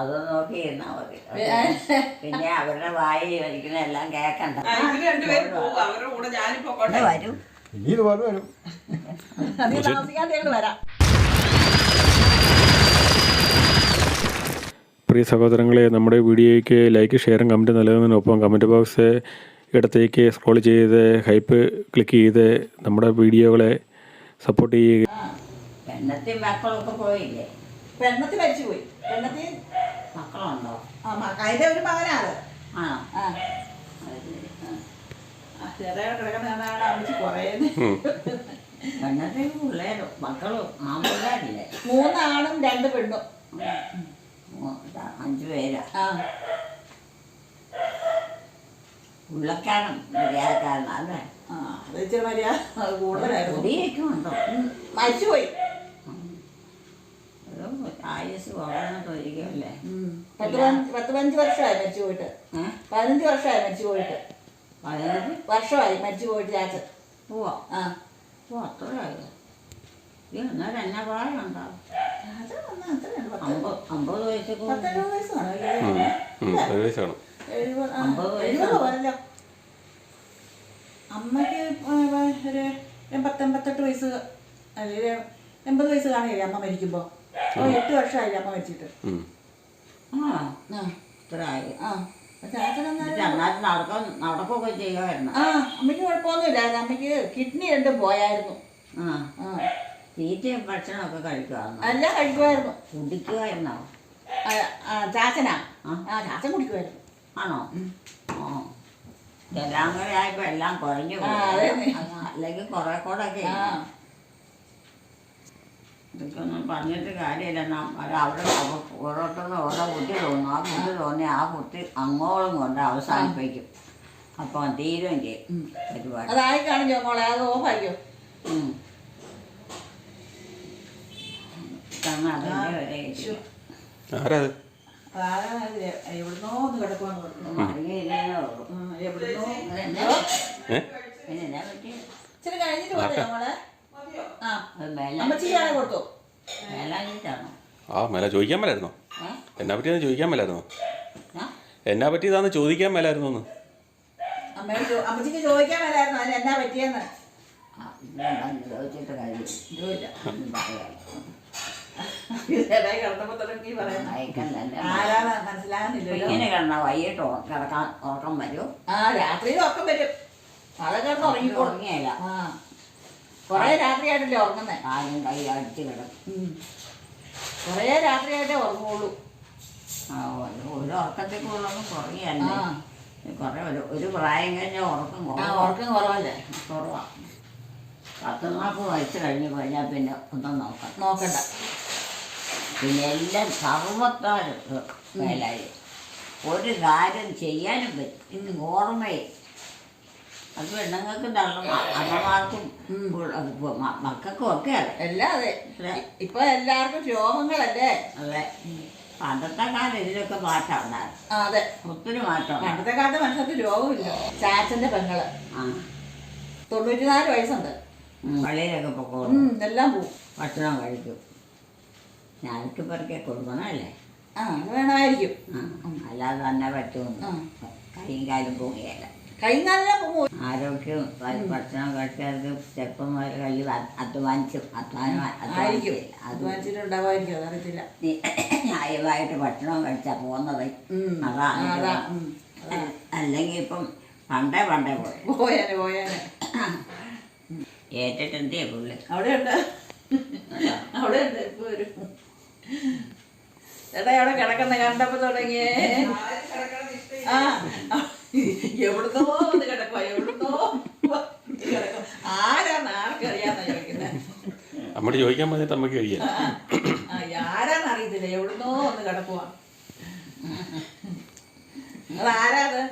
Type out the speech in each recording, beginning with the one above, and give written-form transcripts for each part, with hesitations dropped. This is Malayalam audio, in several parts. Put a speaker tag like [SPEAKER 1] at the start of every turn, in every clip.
[SPEAKER 1] അത് നോക്കി ഇരുന്നാ മതി. പിന്നെ അവരുടെ വായി വലിക്കുന്ന എല്ലാം കേക്കണ്ട.
[SPEAKER 2] രണ്ടുപേരും പോകും അവരുടെ കൂടെ. ഞാനിപ്പോ
[SPEAKER 1] വരും.
[SPEAKER 3] ഇനി ഇതുപോലെ വരും.
[SPEAKER 2] വരാം.
[SPEAKER 4] പ്രിയ സഹോദരങ്ങളെ, നമ്മുടെ വീഡിയോയ്ക്ക് ലൈക്ക്, ഷെയറും കമൻറ്റ് നൽകുന്നതിനൊപ്പം കമൻറ്റ് ബോക്സ് ഇടത്തേക്ക് സ്ക്രോൾ ചെയ്ത് ഹൈപ്പ് ക്ലിക്ക് ചെയ്ത് നമ്മുടെ വീഡിയോകളെ സപ്പോർട്ട് ചെയ്യുക.
[SPEAKER 1] പെണ്ണത്തി മക്കളൊക്കെ പോയില്ലേ?
[SPEAKER 2] പെണ്ണത്തി മരിച്ചു പോയി. പെണ്ണത്തി
[SPEAKER 1] മക്കളുണ്ടോ?
[SPEAKER 2] അതിന്റെ ഒരു മകനാണ്.
[SPEAKER 1] ആണോ?
[SPEAKER 2] കിടക്കുന്നതാണ് അമ്മച്ചി കുറേ.
[SPEAKER 1] പെണ്ണത്തി പിള്ളേരും മക്കളും പിള്ളേരില്ലേ?
[SPEAKER 2] 3 ആണും 2 പെണ്ണും.
[SPEAKER 1] 5 പേരാ. ഉള്ളക്കാരൻ മര്യാദക്കാരനല്ലേ? കുടിയൊക്കെ ഉണ്ടോ?
[SPEAKER 2] മരിച്ചുപോയി.
[SPEAKER 1] ആയുസ് കുറഞ്ഞിട്ടിരിക്കുമല്ലേ?
[SPEAKER 2] 15 വർഷമായി മരിച്ചു പോയിട്ട്. 15 വർഷമായി മരിച്ചു പോയിട്ട്.
[SPEAKER 1] 15
[SPEAKER 2] വർഷമായി മരിച്ചു പോയിട്ട് ചാച്ചൻ.
[SPEAKER 1] പോവാ. അത്രയായോ? എന്നാലും എന്നാ പ്രായമുണ്ടോ? 50 വയസ്സൊക്കെ.
[SPEAKER 2] 70 വയസ്സാണ്. 70 പോരല്ലോ. അമ്മയ്ക്ക് ഒരു 88 വയസ്സ് അല്ലെങ്കിൽ 80 വയസ്സ് കാണില്ലേ അമ്മ മരിക്കുമ്പോ. 8 വർഷമായി അമ്മ മരിച്ചിട്ട്.
[SPEAKER 1] നടക്കൊക്കെ ചെയ്യുമായിരുന്നു.
[SPEAKER 2] അമ്മയ്ക്ക് കുഴപ്പമൊന്നുമില്ലായിരുന്നു. അമ്മയ്ക്ക് കിഡ്നി 2 പോയായിരുന്നു.
[SPEAKER 1] തീറ്റയും ഭക്ഷണമൊക്കെ കഴിക്കുമായിരുന്നു.
[SPEAKER 2] എല്ലാം കഴിക്കുമായിരുന്നു.
[SPEAKER 1] കുടിക്കുമായിരുന്നോ?
[SPEAKER 2] ചാച്ചനാ? ചാച്ചൻ കുടിക്കുമായിരുന്നു.
[SPEAKER 1] ആണോ? ജലാങ്കരയായപ്പോ എല്ലാം കുറഞ്ഞു. അല്ലെങ്കിൽ കുറെ കൂടെ ഒക്കെ ഇതൊക്കെ ഒന്നും പറഞ്ഞിട്ട് കാര്യമില്ല. അവിടെ ഓരോരുത്തർന്ന് ഓരോ ബുദ്ധി തോന്നും. ആ ബുദ്ധി തോന്നി ആ ബുദ്ധി അങ്ങോളം കൊണ്ട് അവസാനിപ്പിക്കും. അപ്പം തീരുകയും ചെയ്യും പരിപാടി.
[SPEAKER 2] അതായി കാണിക്കോ മോളെ? അത് ഓഫായിക്കോ? എവിടുന്നോ ഒന്ന് കിടക്കുവാന്ന് ഇച്ചിരി കഴിഞ്ഞിട്ട് പോയോ മോളെ? അമ്മച്ചിയാണെ കൊടുത്തോ?
[SPEAKER 4] മേല ചോദിക്കാൻ മേലായിരുന്നോ? എന്നാ പറ്റിയാന്ന് ചോദിക്കാൻ മേലായിരുന്നോ? എന്നാ പറ്റിയതാന്ന് ചോദിക്കാൻ മേലായിരുന്നോന്ന്?
[SPEAKER 2] അമ്മച്ചിക്ക് ചോദിക്കാൻ മേലായിരുന്നു അതിന് എന്നാ പറ്റിയെന്ന്.
[SPEAKER 1] ചോദിച്ചിട്ട് കാര്യം ഇങ്ങനെ കിടന്ന വൈകിട്ട് കിടക്കാൻ ഉറക്കം വരും.
[SPEAKER 2] രാത്രിയിൽ ഉറക്കം വരും. അതൊക്കെ കിടന്ന് ഉറങ്ങിയില്ല. കൊറേ രാത്രിയായിട്ടല്ലേ ഉറങ്ങുന്നേ?
[SPEAKER 1] കാലും കൈ അടിച്ച് കിടക്കും.
[SPEAKER 2] കൊറേ രാത്രിയായിട്ടേ ഉറങ്ങുള്ളൂ.
[SPEAKER 1] ഒരു ഉറക്കത്തേക്കുള്ളൊന്നും കുറയല്ലേ? കുറെ ഒരു പ്രായം കഴിഞ്ഞാൽ ഉറക്കം
[SPEAKER 2] കുറവല്ലേ?
[SPEAKER 1] കുറവാണ്. 10-40 വയസ്സ് കഴിഞ്ഞാൽ പിന്നെ ഒന്നും നോക്കണ്ട. പിന്നെ എല്ലാം സർവത്താലും മേലായി ഒരു കാര്യം ചെയ്യാനും പറ്റും. ഇന്ന് ഓർമ്മയെ അത് പെണ്ണുങ്ങൾക്കും തള്ളും അമ്മമാർക്കും മക്കൾക്കും ഒക്കെ അതെ.
[SPEAKER 2] എല്ലാം അതെ. ഇപ്പൊ എല്ലാവർക്കും രോഗങ്ങളല്ലേ?
[SPEAKER 1] അതെ. പണ്ടത്തെ കാലം ഇതിലൊക്കെ മാറ്റം ഉണ്ടായിരുന്നു.
[SPEAKER 2] അതെ,
[SPEAKER 1] ഒത്തിരി മാറ്റം.
[SPEAKER 2] പണ്ടത്തെ കാലത്ത് മനുഷ്യർക്ക് രോഗമില്ല. ചാച്ചന്റെ പെങ്ങള് 94 വയസ്സുണ്ട്.
[SPEAKER 1] പള്ളിയിലൊക്കെ പൊക്കോളും.
[SPEAKER 2] എല്ലാം പോവും.
[SPEAKER 1] ഭക്ഷണം കഴിക്കും. ഞാനൊക്കെ പെറുക്കെ കൊടുക്കണമല്ലേ?
[SPEAKER 2] അത് വേണമായിരിക്കും.
[SPEAKER 1] അല്ലാതെ തന്നെ പറ്റുമെന്ന് കൈയും കാലും പോവുകയല്ല.
[SPEAKER 2] കൈയും കാലെല്ലാം പോകും.
[SPEAKER 1] ആരോഗ്യം ഭക്ഷണം കഴിക്കാതെ ചെറുപ്പന്മാർ കഴിയും
[SPEAKER 2] അധ്വാനിച്ചിട്ടുണ്ടാവായിരിക്കും. അതറിയത്തില്ല.
[SPEAKER 1] ന്യായമായിട്ട് ഭക്ഷണം കഴിച്ചാൽ പോകുന്നത് അതാണ്. അല്ലെങ്കിൽ ഇപ്പം പണ്ടേ
[SPEAKER 2] പോയാനെ
[SPEAKER 1] ഏറ്റിട്ട് എന്തിയാ പുള്ളി?
[SPEAKER 2] അവിടെയുണ്ട്. ഇപ്പൊ വരും. ചേട്ടാ അവിടെ കിടക്കുന്ന കണ്ടപ്പോ തുടങ്ങിയേ. എവിടുന്നോ വന്ന് കിടക്കുവാ. എവിടുന്നോ കിടക്കും. ആരാന്ന് ആർക്കറിയാന്നാ ചോദിക്കുന്നത്.
[SPEAKER 4] അമ്മയോട് ചോദിക്കാൻ പറഞ്ഞിട്ട് അമ്മക്ക് കഴിയാം.
[SPEAKER 2] ആരാന്ന് അറിയത്തില്ല. എവിടുന്നോ വന്ന് കിടക്കുവാ. അതാരാത്?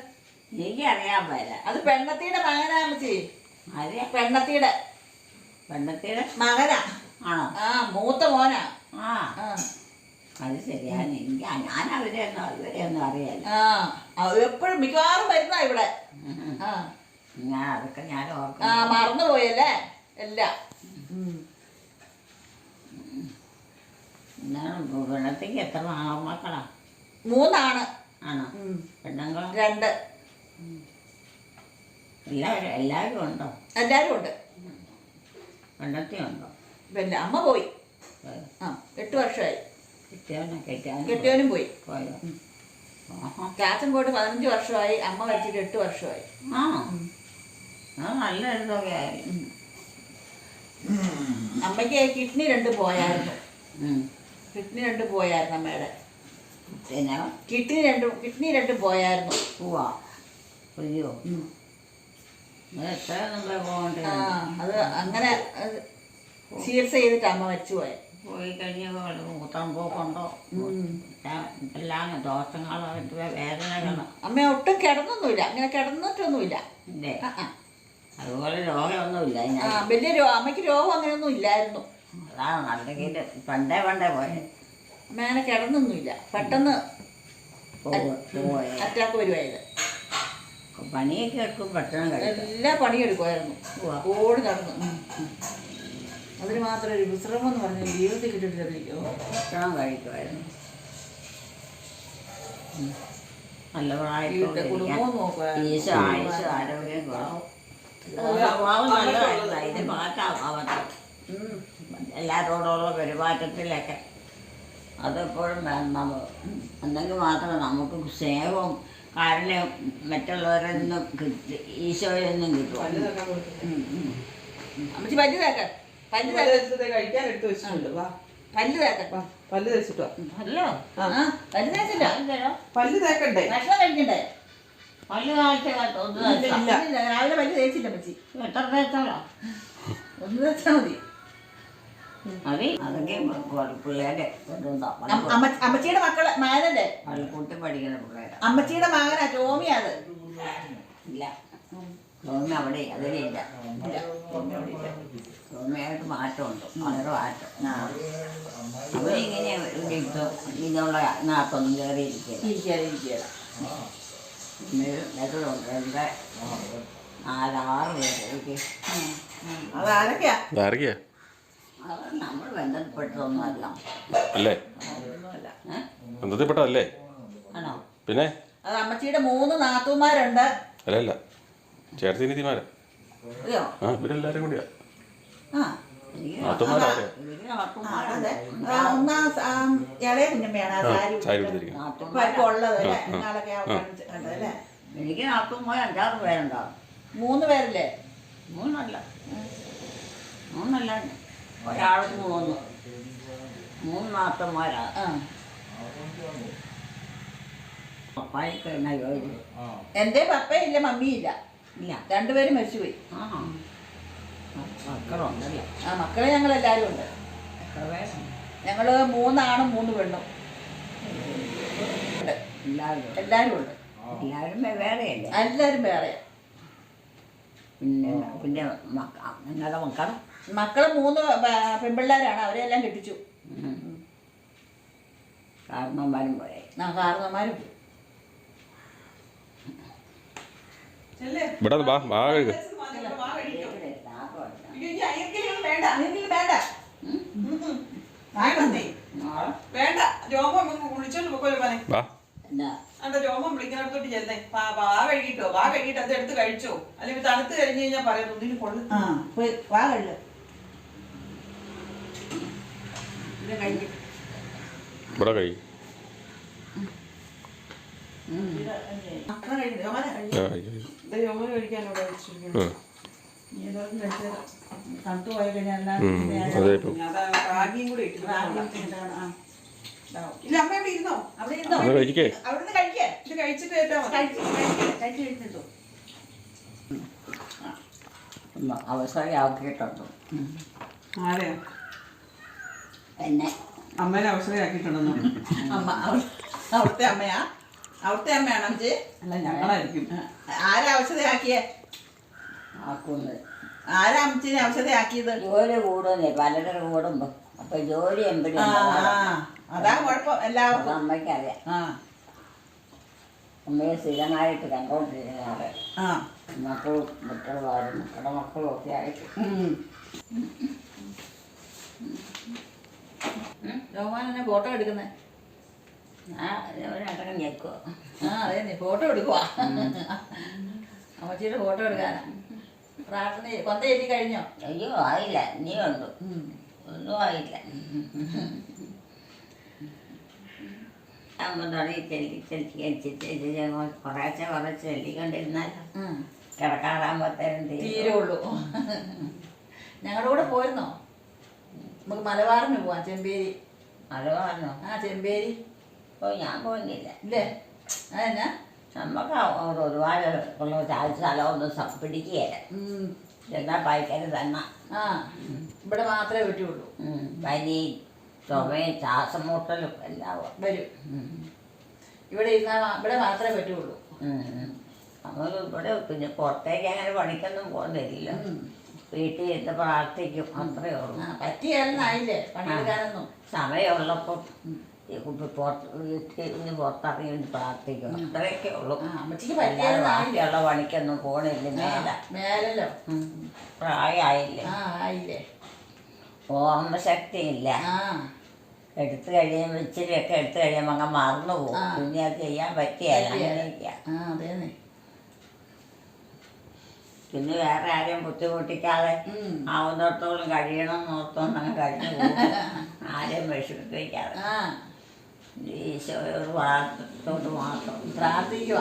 [SPEAKER 1] എനിക്കറിയാൻ പറ്റില്ല.
[SPEAKER 2] അത് പെണ്ണത്തിയുടെ മകനാമച്ചി. പെണ്ണത്തിയുടെ മകനാ.
[SPEAKER 1] ആണോ?
[SPEAKER 2] മൂത്ത മോനാ.
[SPEAKER 1] അത് ശരിയാ. ഞാൻ ഇവരെയൊന്നും അറിയാല്ല.
[SPEAKER 2] എപ്പോഴും മിക്കവാറും വരുന്ന ഇവിടെ.
[SPEAKER 1] അതൊക്കെ ഞാൻ ഓർക്കും.
[SPEAKER 2] മറന്നുപോയല്ലേ എല്ലാം.
[SPEAKER 1] പിള്ളത്തേക്ക് എത്ര മക്കളാ?
[SPEAKER 2] 3
[SPEAKER 1] ആണോ? പെണ്ണുങ്ങൾ
[SPEAKER 2] 2
[SPEAKER 1] എല്ലാവരും ഉണ്ടോ?
[SPEAKER 2] എല്ലാരും ഉണ്ട്.
[SPEAKER 1] പെണ്ണത്തി ഉണ്ടോ?
[SPEAKER 2] പിന്നെ അമ്മ പോയി. 8 വർഷമായി.
[SPEAKER 1] കെട്ടിയാനും
[SPEAKER 2] കെട്ടിയവനും പോയി.
[SPEAKER 1] പോയോ?
[SPEAKER 2] ചാച്ചൻ പോയിട്ട് 15 വർഷമായി. അമ്മ മരിച്ചിട്ട് 8 വർഷമായി.
[SPEAKER 1] ആ അത് നല്ല ഒരു തുകയായിരുന്നു.
[SPEAKER 2] അമ്മയ്ക്ക് കിഡ്നി 2 പോയായിരുന്നു. കിഡ്നി 2 പോയായിരുന്നു അമ്മയുടെ.
[SPEAKER 1] പിന്നെ
[SPEAKER 2] കിഡ്നി 2 പോയായിരുന്നു.
[SPEAKER 1] പോവാ അയ്യോ അത് എത്ര നമ്മളെ പോകണ്ടേ?
[SPEAKER 2] അത് അങ്ങനെ ചികിത്സ ചെയ്തിട്ട് അമ്മ മരിച്ചു പോയെ.
[SPEAKER 1] പോയി കഴിഞ്ഞപ്പോൾ മൂത്രം പോക്കുണ്ടോ എല്ലാം ദോഷങ്ങളോ വേദനകളോ?
[SPEAKER 2] അമ്മ ഒട്ടും കിടന്നൊന്നുമില്ല. അങ്ങനെ കിടന്നിട്ടൊന്നുമില്ല.
[SPEAKER 1] ഇല്ലേ? അതുപോലെ രോഗമൊന്നുമില്ല.
[SPEAKER 2] വലിയ അമ്മയ്ക്ക് രോഗം അങ്ങനെയൊന്നും ഇല്ലായിരുന്നു.
[SPEAKER 1] അതാണ് അല്ലെങ്കിൽ പണ്ടേ പോയത്.
[SPEAKER 2] അമ്മ അങ്ങനെ കിടന്നൊന്നുമില്ല. പെട്ടെന്ന് അറ്റാക്ക് വരുവായത്.
[SPEAKER 1] പണിയൊക്കെ എടുക്കും പെട്ടെന്ന് കഴിക്കും.
[SPEAKER 2] എല്ലാ പണിയെടുക്കുമായിരുന്നു. ഓടി നടന്നു. അതിന് മാത്രം ഒരു വിശ്രമം എന്ന് പറഞ്ഞാൽ ജീവിതത്തിൽ കിട്ടിയിട്ടില്ലോ.
[SPEAKER 1] ഭക്ഷണം കഴിക്കുമായിരുന്നു. നല്ല
[SPEAKER 2] കുടുംബവും നോക്കുമായിരുന്നു.
[SPEAKER 1] ഈശോ ആയുസ് ആരോഗ്യം കുറവും. സ്വഭാവം നല്ലതായിരുന്നു. അതിന് മാറ്റാം അവർക്ക് എല്ലാവരോടുള്ള പെരുമാറ്റത്തിലൊക്കെ അതെപ്പോഴും വേണം. എന്നെങ്കിൽ മാത്രമേ നമുക്ക് സ്നേഹവും കാരുണ്യം മറ്റുള്ളവരിൽ നിന്നും ഈശോയിൽ നിന്നും കിട്ടും.
[SPEAKER 2] അമ്മച്ചി പല്ല് തേക്കാൻ
[SPEAKER 3] കഴിക്കാൻ എടുത്ത് വെച്ചിട്ടുണ്ട്.
[SPEAKER 2] പല്ല് തേക്കാൻ
[SPEAKER 3] പല്ല് തേച്ചിട്ടോ?
[SPEAKER 2] അല്ലോ പല്ല് തേച്ചില്ല.
[SPEAKER 3] പല്ല് തേക്കണ്ടേ?
[SPEAKER 2] ഭക്ഷണം കഴിക്കണ്ടേ?
[SPEAKER 1] പല്ല് കാലത്ത്
[SPEAKER 2] രാവിലെ പല്ല് തേച്ചില്ല അമ്മച്ചി.
[SPEAKER 1] എത്ര തേച്ചാലോ?
[SPEAKER 2] 1 തേച്ചാൽ മതി.
[SPEAKER 1] മതി. അതൊക്കെ പിള്ളേരെ
[SPEAKER 2] അമ്മച്ചിയുടെ മകനല്ലേ?
[SPEAKER 1] പള്ളിക്കൂട്ടി പഠിക്കുന്ന പിള്ളേരെ.
[SPEAKER 2] അമ്മച്ചിയുടെ മകനാ ടോമിയാ. അത്
[SPEAKER 1] ഇല്ല ടോമി അവിടെ അതിലില്ല. ടോമിയായിട്ട് മാറ്റമുണ്ട്. വളരെ മാറ്റം. അവരിങ്ങനെ ഇതിനുള്ള ഇതിനകത്തൊന്നും കയറിയിരിക്കുക. നെട്ടുണ്ട്. 4-6 പേര്.
[SPEAKER 2] അതാരൊക്കെയാ?
[SPEAKER 1] അത് നമ്മൾ ബന്ധപ്പെട്ടതൊന്നും അല്ല.
[SPEAKER 4] അല്ലേ? ബന്ധത്തിൽപ്പെട്ടതല്ലേ?
[SPEAKER 1] ആണോ?
[SPEAKER 4] പിന്നെ
[SPEAKER 2] അത് അമ്മച്ചിയുടെ 3 നാത്തൂമാരുണ്ട്.
[SPEAKER 4] അല്ല ചേർത്തി നീതിമാരാ.
[SPEAKER 1] അതെയോ?
[SPEAKER 4] ഇവരെല്ലാരും കൂടിയാ.
[SPEAKER 2] ഒന്നാം ഇളയ കുഞ്ഞമ്മയാണ്
[SPEAKER 4] സാരി കൊടുത്തിരിക്കുന്നത്.
[SPEAKER 2] ഉള്ളത്. നാളൊക്കെ കണ്ടതല്ലേ?
[SPEAKER 1] എനിക്ക് നാത്തൂന്മാർ 5-6 പേരുണ്ടാവും.
[SPEAKER 2] 3 പേരല്ലേ?
[SPEAKER 1] 3 അല്ല ഒരാൾക്ക് 3 നാത്തന്മാരാ. പപ്പായ്ക്ക് എന്നാ ജോലി?
[SPEAKER 2] എന്റെ പപ്പയില്ല മമ്മിയില്ല.
[SPEAKER 1] ഇല്ല
[SPEAKER 2] 2 പേരും മരിച്ചുപോയി.
[SPEAKER 1] മക്കളുണ്ടല്ലേ?
[SPEAKER 2] മക്കളെ ഞങ്ങളെല്ലാരും ഉണ്ട്. ഞങ്ങള് 3 ആണും 3 പെണ്ണും. എല്ലാരും ഉണ്ട്.
[SPEAKER 1] എല്ലാവരും വേറെയല്ലേ?
[SPEAKER 2] എല്ലാരും വേറെ.
[SPEAKER 1] പിന്നെ നിങ്ങളുടെ
[SPEAKER 2] മക്കള് 3 പെൺപിള്ളേരാണ്. അവരെല്ലാം കെട്ടിച്ചു.
[SPEAKER 1] കാരണന്മാരും പോയെ.
[SPEAKER 2] കാരണന്മാരും പോയി.
[SPEAKER 4] ഇവിടെ കഴുക.
[SPEAKER 3] വേണ്ട രോമം കുളിച്ചോണ്ട് പോക്കോലെ.
[SPEAKER 1] എന്നാ
[SPEAKER 3] രോമം വിളിക്കുന്നിടത്തോട്ട് ചെന്നേ. വാ കഴുകിട്ടോ. വാ കഴുകിട്ട് അത് എടുത്ത് കഴിച്ചോ. അല്ലെങ്കിൽ തണുത്ത് കഴിഞ്ഞ് കഴിഞ്ഞാൽ പറയാം ഒന്നിന് കൊള്ളു.
[SPEAKER 2] വാ കഴുക.
[SPEAKER 4] ഇവിടെ കഴി.
[SPEAKER 3] രോമം കഴിക്കാനോടെ വെച്ചിരിക്കുന്നു.
[SPEAKER 2] തണുത്ത് പോയി കഴിഞ്ഞാൽ
[SPEAKER 3] റാഗിയും കൂടെ ഇല്ല. അമ്മ ഇവിടെ ഇരുന്നോ?
[SPEAKER 2] അവിടുന്ന് കഴിക്കേ.
[SPEAKER 3] ഇത് കഴിച്ചിട്ട് കേട്ടാ
[SPEAKER 1] അവസരമാക്കിയിട്ടുണ്ടോ?
[SPEAKER 3] ആരെയാ?
[SPEAKER 1] എന്നെ
[SPEAKER 3] അമ്മേനെ അവസരമാക്കിയിട്ടുണ്ടെന്നോ?
[SPEAKER 2] അവിടുത്തെ അമ്മയാ? അവിടുത്തെ അമ്മയാണോ അമ്മച്ചി?
[SPEAKER 3] അല്ല ഞങ്ങളായിരിക്കും.
[SPEAKER 2] ആരാ ഔഷധയാക്കിയേ?
[SPEAKER 1] ആക്കുന്നത്
[SPEAKER 2] ആരാ അമ്മച്ചിനെ ഔഷധയാക്കിയത്?
[SPEAKER 1] ജോലി കൂടുന്നേ പലരുടെ കൂടുമ്പോ അപ്പൊ ജോലി എമ്പടി
[SPEAKER 2] അതാ കുഴപ്പം എല്ലാവർക്കും.
[SPEAKER 1] അമ്മയ്ക്കറിയാം. അമ്മയെ സ്ഥിരമായിട്ട് കണ്ടോണ്ടിരിക്കുന്നവരെ മക്കളും മറ്റുള്ളവരും മക്കളുടെ മക്കളും ഒക്കെ ആയിട്ട്.
[SPEAKER 2] രോമാനെ ഫോട്ടോ എടുക്കുന്നേ.
[SPEAKER 1] ഞാൻ ഒരടക്കം ഞെക്കുവോ.
[SPEAKER 2] അതെ നീ ഫോട്ടോ എടുക്കുവാ. അമ്മച്ചിയുടെ ഫോട്ടോ എടുക്കാനാ. പ്രാർത്ഥന കൊന്ത എഴുതി കഴിഞ്ഞോ?
[SPEAKER 1] അയ്യോ ആയില്ല, ഇനിയുണ്ട്. ഒന്നും ആയില്ല. അമ്മ തുടങ്ങി കുറേശ്ശെ ചെല്ലിക്കൊണ്ടിരുന്നാലോ കിടക്കാറാകുമ്പോഴത്തേനും
[SPEAKER 2] തീരുള്ളൂ. ഞങ്ങളുടെ കൂടെ പോയിരുന്നോ? നമുക്ക് മലബാറിന് പോവാം. ചെമ്പേരി.
[SPEAKER 1] മലബാറിനോ?
[SPEAKER 2] ചെമ്പേരി.
[SPEAKER 1] ഓ ഞാൻ പോകുന്നില്ല.
[SPEAKER 2] ഇല്ലേ? അതെന്നാ?
[SPEAKER 1] നമുക്ക് ഒരുപാട് ഉള്ള സ്ഥലമൊന്നും പിടിക്കുകയില്ല. എന്നാൽ പൈക്കാർ തന്നെ.
[SPEAKER 2] ഇവിടെ മാത്രമേ പറ്റുള്ളൂ.
[SPEAKER 1] പനി, ചുമയും ശ്വാസം മുട്ടലും എല്ലാം
[SPEAKER 2] വരും. ഇവിടെ ഇരുന്നാൽ ഇവിടെ മാത്രമേ പറ്റുള്ളൂ.
[SPEAKER 1] നമ്മൾ ഇവിടെ പിന്നെ പുറത്തേക്ക് അങ്ങനെ പണിക്കൊന്നും പോകുന്നില്ല. വീട്ടിൽ ഇരുന്ന് പ്രാർത്ഥിക്കും, അത്രയേ ഉള്ളൂ.
[SPEAKER 2] പറ്റിയായിരുന്നായില്ലേ പണിയെടുക്കാനൊന്നും?
[SPEAKER 1] സമയമുള്ളപ്പം വീട്ടിൽ പുറത്തിറങ്ങി പ്രാർത്ഥിക്കും, അത്രയൊക്കെ ഉള്ളൂ. ബാക്കിയുള്ള പണിക്കൊന്നും പോണില്ല.
[SPEAKER 2] മേലല്ലോ
[SPEAKER 1] പ്രായമായില്ലേ?
[SPEAKER 2] ആയില്ലേ?
[SPEAKER 1] ഓർമ്മശക്തി ഇല്ല. എടുത്തു കഴിയുമ്പോൾ ഇച്ചിരിയൊക്കെ എടുത്തു കഴിയുമ്പോൾ അങ്ങ് മറന്നു പോകും. പിന്നെ അത് ചെയ്യാൻ പറ്റിയല്ല. അങ്ങനെയൊക്കെയാ. പിന്നെ വേറെ ആരെയും ബുദ്ധിമുട്ടിക്കാതെ ആവുന്നിടത്തോളം കഴിയണമെന്ന് ഓർത്തോണ്ട് അങ്ങ് കഴിഞ്ഞു പോകും. ആരെയും വിഷമിപ്പിക്കാതെ ഈശോയോട് പ്രാർത്ഥിച്ചോട്ട് മാത്രം
[SPEAKER 2] പ്രാർത്ഥിക്കുക.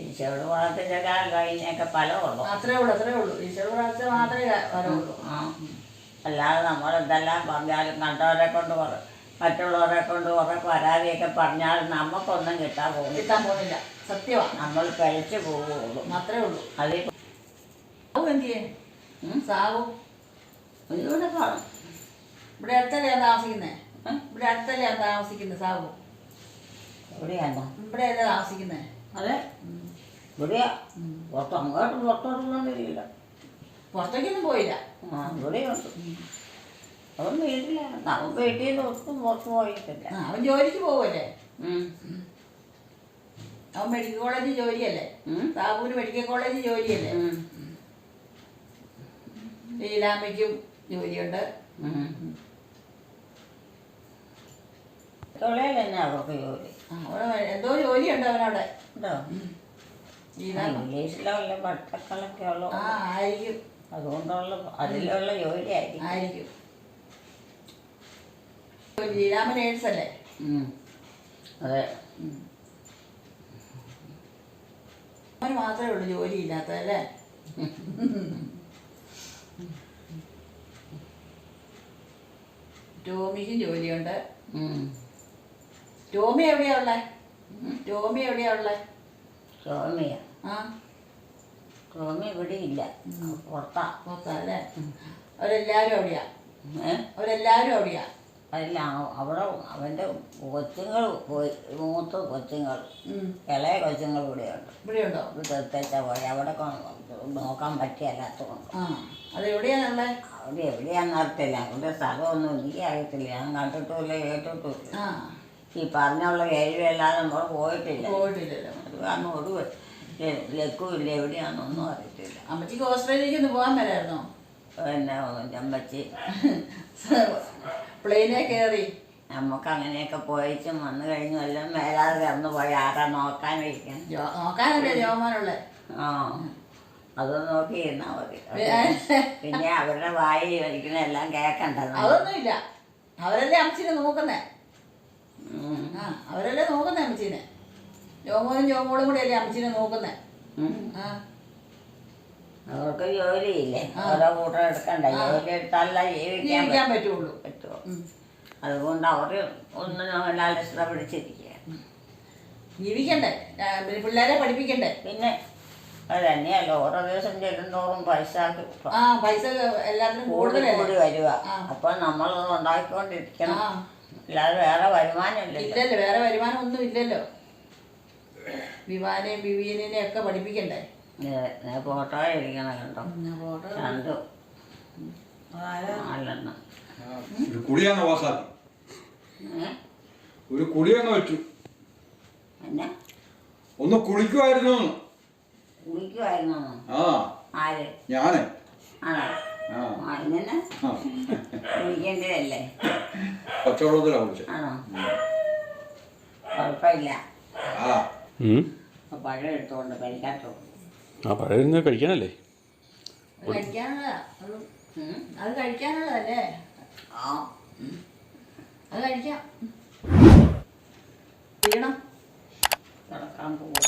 [SPEAKER 1] ഈശോയോട് പ്രാർത്ഥിച്ചാൽ കഴിഞ്ഞൊക്കെ ഫലമുള്ളൂ.
[SPEAKER 2] അത്രേ ഉള്ളൂ. ഈശോയോട് പ്രാർത്ഥിച്ചാൽ മാത്രമേ ഫലമുള്ളൂ.
[SPEAKER 1] അല്ലാതെ നമ്മളെന്തെല്ലാം പറഞ്ഞാലും കണ്ടവരെ കൊണ്ട് മറ്റുള്ളവരെ കൊണ്ട് കുറെ പരാതിയൊക്കെ പറഞ്ഞാലും നമുക്കൊന്നും കിട്ടാൻ പോകുന്നില്ല.
[SPEAKER 2] സത്യമാണ്.
[SPEAKER 1] നമ്മൾ കഴിച്ചു പോവുള്ളൂ.
[SPEAKER 2] മാത്രമേ ഉള്ളൂ.
[SPEAKER 1] അതേ
[SPEAKER 2] എന്ത് ചെയ്യേ? സാവു
[SPEAKER 1] ഇവിടെ കാണും.
[SPEAKER 2] ഇവിടെ അടുത്തല്ലേ താമസിക്കുന്നേ? ഇവിടെ അടുത്തല്ലേ താമസിക്കുന്നത് സാവു?
[SPEAKER 1] എവിടെയാണോ?
[SPEAKER 2] ഇവിടെ അല്ലേ താമസിക്കുന്നേ?
[SPEAKER 1] അതെ, ഇവിടെയാ. പുറത്തോട്ടൊന്നുമില്ല.
[SPEAKER 2] പുറത്തേക്കൊന്നും പോയില്ല.
[SPEAKER 1] ഇവിടെയുണ്ട്. അവൻ വീട്ടിലാണ്. അവൻ വീട്ടിൽ നിന്ന് ഒട്ടും പുറത്ത് പോയിട്ടില്ല.
[SPEAKER 2] അവൻ ജോലിക്ക് പോവല്ലേ? അവൻ മെഡിക്കൽ കോളേജിൽ ജോലിയല്ലേ? സാബുവിന് മെഡിക്കൽ കോളേജിൽ ജോലിയല്ലേ? ലീലാമ്മയ്ക്കും ജോലിയുണ്ട്.
[SPEAKER 1] തന്നെ അവർക്ക് ജോലി.
[SPEAKER 2] എന്തോ ജോലിയുണ്ട് അവനവിടെ.
[SPEAKER 1] ഇംഗ്ലീഷിലെ വല്ല പട്ടക്കളൊക്കെ ഉള്ളു.
[SPEAKER 2] ആയിരിക്കും.
[SPEAKER 1] അതുകൊണ്ടുള്ള അതിലുള്ള ജോലി
[SPEAKER 2] ആയിരിക്കും. ലീലാമ്മ നേഴ്സല്ലേ?
[SPEAKER 1] അതെ.
[SPEAKER 2] അവന് മാത്രമേ ഉള്ളൂ ജോലി ഇല്ലാത്തതല്ലേ? ടോമിക്കും ജോലിയുണ്ട്. ടോമി എവിടെയാ ഉള്ളേ?
[SPEAKER 1] ടോമിയാ? ടോമി ഇവിടെ ഇല്ല,
[SPEAKER 2] പുറത്തല്ലേ? അവരെല്ലാരും അവിടെയാ?
[SPEAKER 1] അല്ല, അവിടെ അവൻ്റെ കൊച്ചുങ്ങൾ പോയി. മൂത്ത കൊച്ചുങ്ങൾ, ഇളയ കൊച്ചുങ്ങൾ ഇവിടെയുണ്ടോ? തീർച്ചയായിട്ടും പോയി. അവിടെ നോക്കാൻ പറ്റിയല്ലാത്തതുകൊണ്ട്.
[SPEAKER 2] അതെവിടെയാണുള്ളത്?
[SPEAKER 1] അവിടെ എവിടെയാണെന്ന് അറിയത്തില്ല. അവിടെ സ്ഥലമൊന്നും എനിക്ക് അറിയത്തില്ല. ഞാൻ കണ്ടിട്ടുമില്ല, കേട്ടിട്ടുമില്ല. ഈ പറഞ്ഞുള്ള ഏരിയല്ലാതെ നമ്മൾ പോയിട്ടില്ലല്ലോ. അത് കാരണം ഒരു ലക്കുമില്ല, എവിടെയാണെന്നൊന്നും അറിയത്തില്ല.
[SPEAKER 2] അമ്മച്ചിക്ക് ഓസ്ട്രേലിയക്ക് ഒന്ന് പോകാൻ വരായിരുന്നോ?
[SPEAKER 1] പിന്നെ അമ്മച്ചി
[SPEAKER 2] പ്ലെയിനെ കയറി
[SPEAKER 1] നമുക്ക് അങ്ങനെയൊക്കെ പോയിച്ചും വന്നു കഴിഞ്ഞു. എല്ലാം മേലാതെ കിടന്നു പോയി ആരാ നോക്കാനിരിക്കാൻ?
[SPEAKER 2] നോക്കാനല്ലേ ജോമാനുള്ളേ?
[SPEAKER 1] അത് നോക്കി ഇരുന്നാ മതി. പിന്നെ അവരുടെ വായി വലിക്കുന്ന എല്ലാം കേൾക്കണ്ടല്ലോ.
[SPEAKER 2] അതൊന്നുമില്ല. അവരല്ലേ അമ്മച്ചിനെ നോക്കുന്നേ. അവരല്ലേ നോക്കുന്നേ അമ്മച്ചീനെ. ജോമോളും കൂടെ അല്ലേ അമ്മച്ചീനെ നോക്കുന്നേ.
[SPEAKER 1] അവർക്ക് ജോലിയില്ലേ? ഓരോ കൂട്ടം എടുക്കണ്ട. ജോലി എടുത്താലേ ജീവിക്കാൻ പറ്റുമോ? അതുകൊണ്ട് അവർ ഒന്നിനും അലസത പിടിച്ചിരിക്കുക.
[SPEAKER 2] ജീവിക്കണ്ടേ? പിള്ളേരെ പഠിപ്പിക്കണ്ടേ?
[SPEAKER 1] പിന്നെ അത് തന്നെയല്ലോ, ഓരോ ദിവസം ചെല്ലുന്നോറും പൈസ
[SPEAKER 2] എല്ലാത്തിനും
[SPEAKER 1] കൂടി വരിക. അപ്പൊ നമ്മളത് ഉണ്ടാക്കിക്കൊണ്ടിരിക്കണം. അല്ലാതെ വേറെ വരുമാനമില്ലല്ലോ.
[SPEAKER 2] ഇല്ലല്ലോ, വേറെ വരുമാനം ഒന്നും ഇല്ലല്ലോ. വിവാനെയും വിവീനെയും ഒക്കെ പഠിപ്പിക്കണ്ടേ?
[SPEAKER 1] ഫോട്ടോ ഇരിക്കണം കണ്ടോ? രണ്ടും നാലെണ്ണം.
[SPEAKER 5] ഒരു കുളിയങ്ങ് വെച്ചു.
[SPEAKER 1] പിന്നെ
[SPEAKER 5] ഒന്ന് കുളിക്കുമായിരുന്നു.
[SPEAKER 1] കുളിക്കുമായിരുന്നു?
[SPEAKER 5] ആര്? ഞാന്.
[SPEAKER 1] ആണോ? ഇങ്ങനെ കുടിക്കേണ്ടതല്ലേ?
[SPEAKER 5] പച്ചവെള്ളത്തിലാണ് കുടിച്ചത്.
[SPEAKER 1] ആണോ? കുഴപ്പമില്ല. പഴം എടുത്തുകൊണ്ട് കഴിക്കാത്തോ?
[SPEAKER 4] ആ പഴം ഇരുന്ന് കഴിക്കാനല്ലേ?
[SPEAKER 2] കഴിക്കാനുള്ളതാ അത് കഴിക്കാനുള്ളതല്ലേ?
[SPEAKER 1] ആ
[SPEAKER 2] അത് കഴിക്കാം. ചെയ്യണം.
[SPEAKER 1] കിടക്കാൻ പോവാ.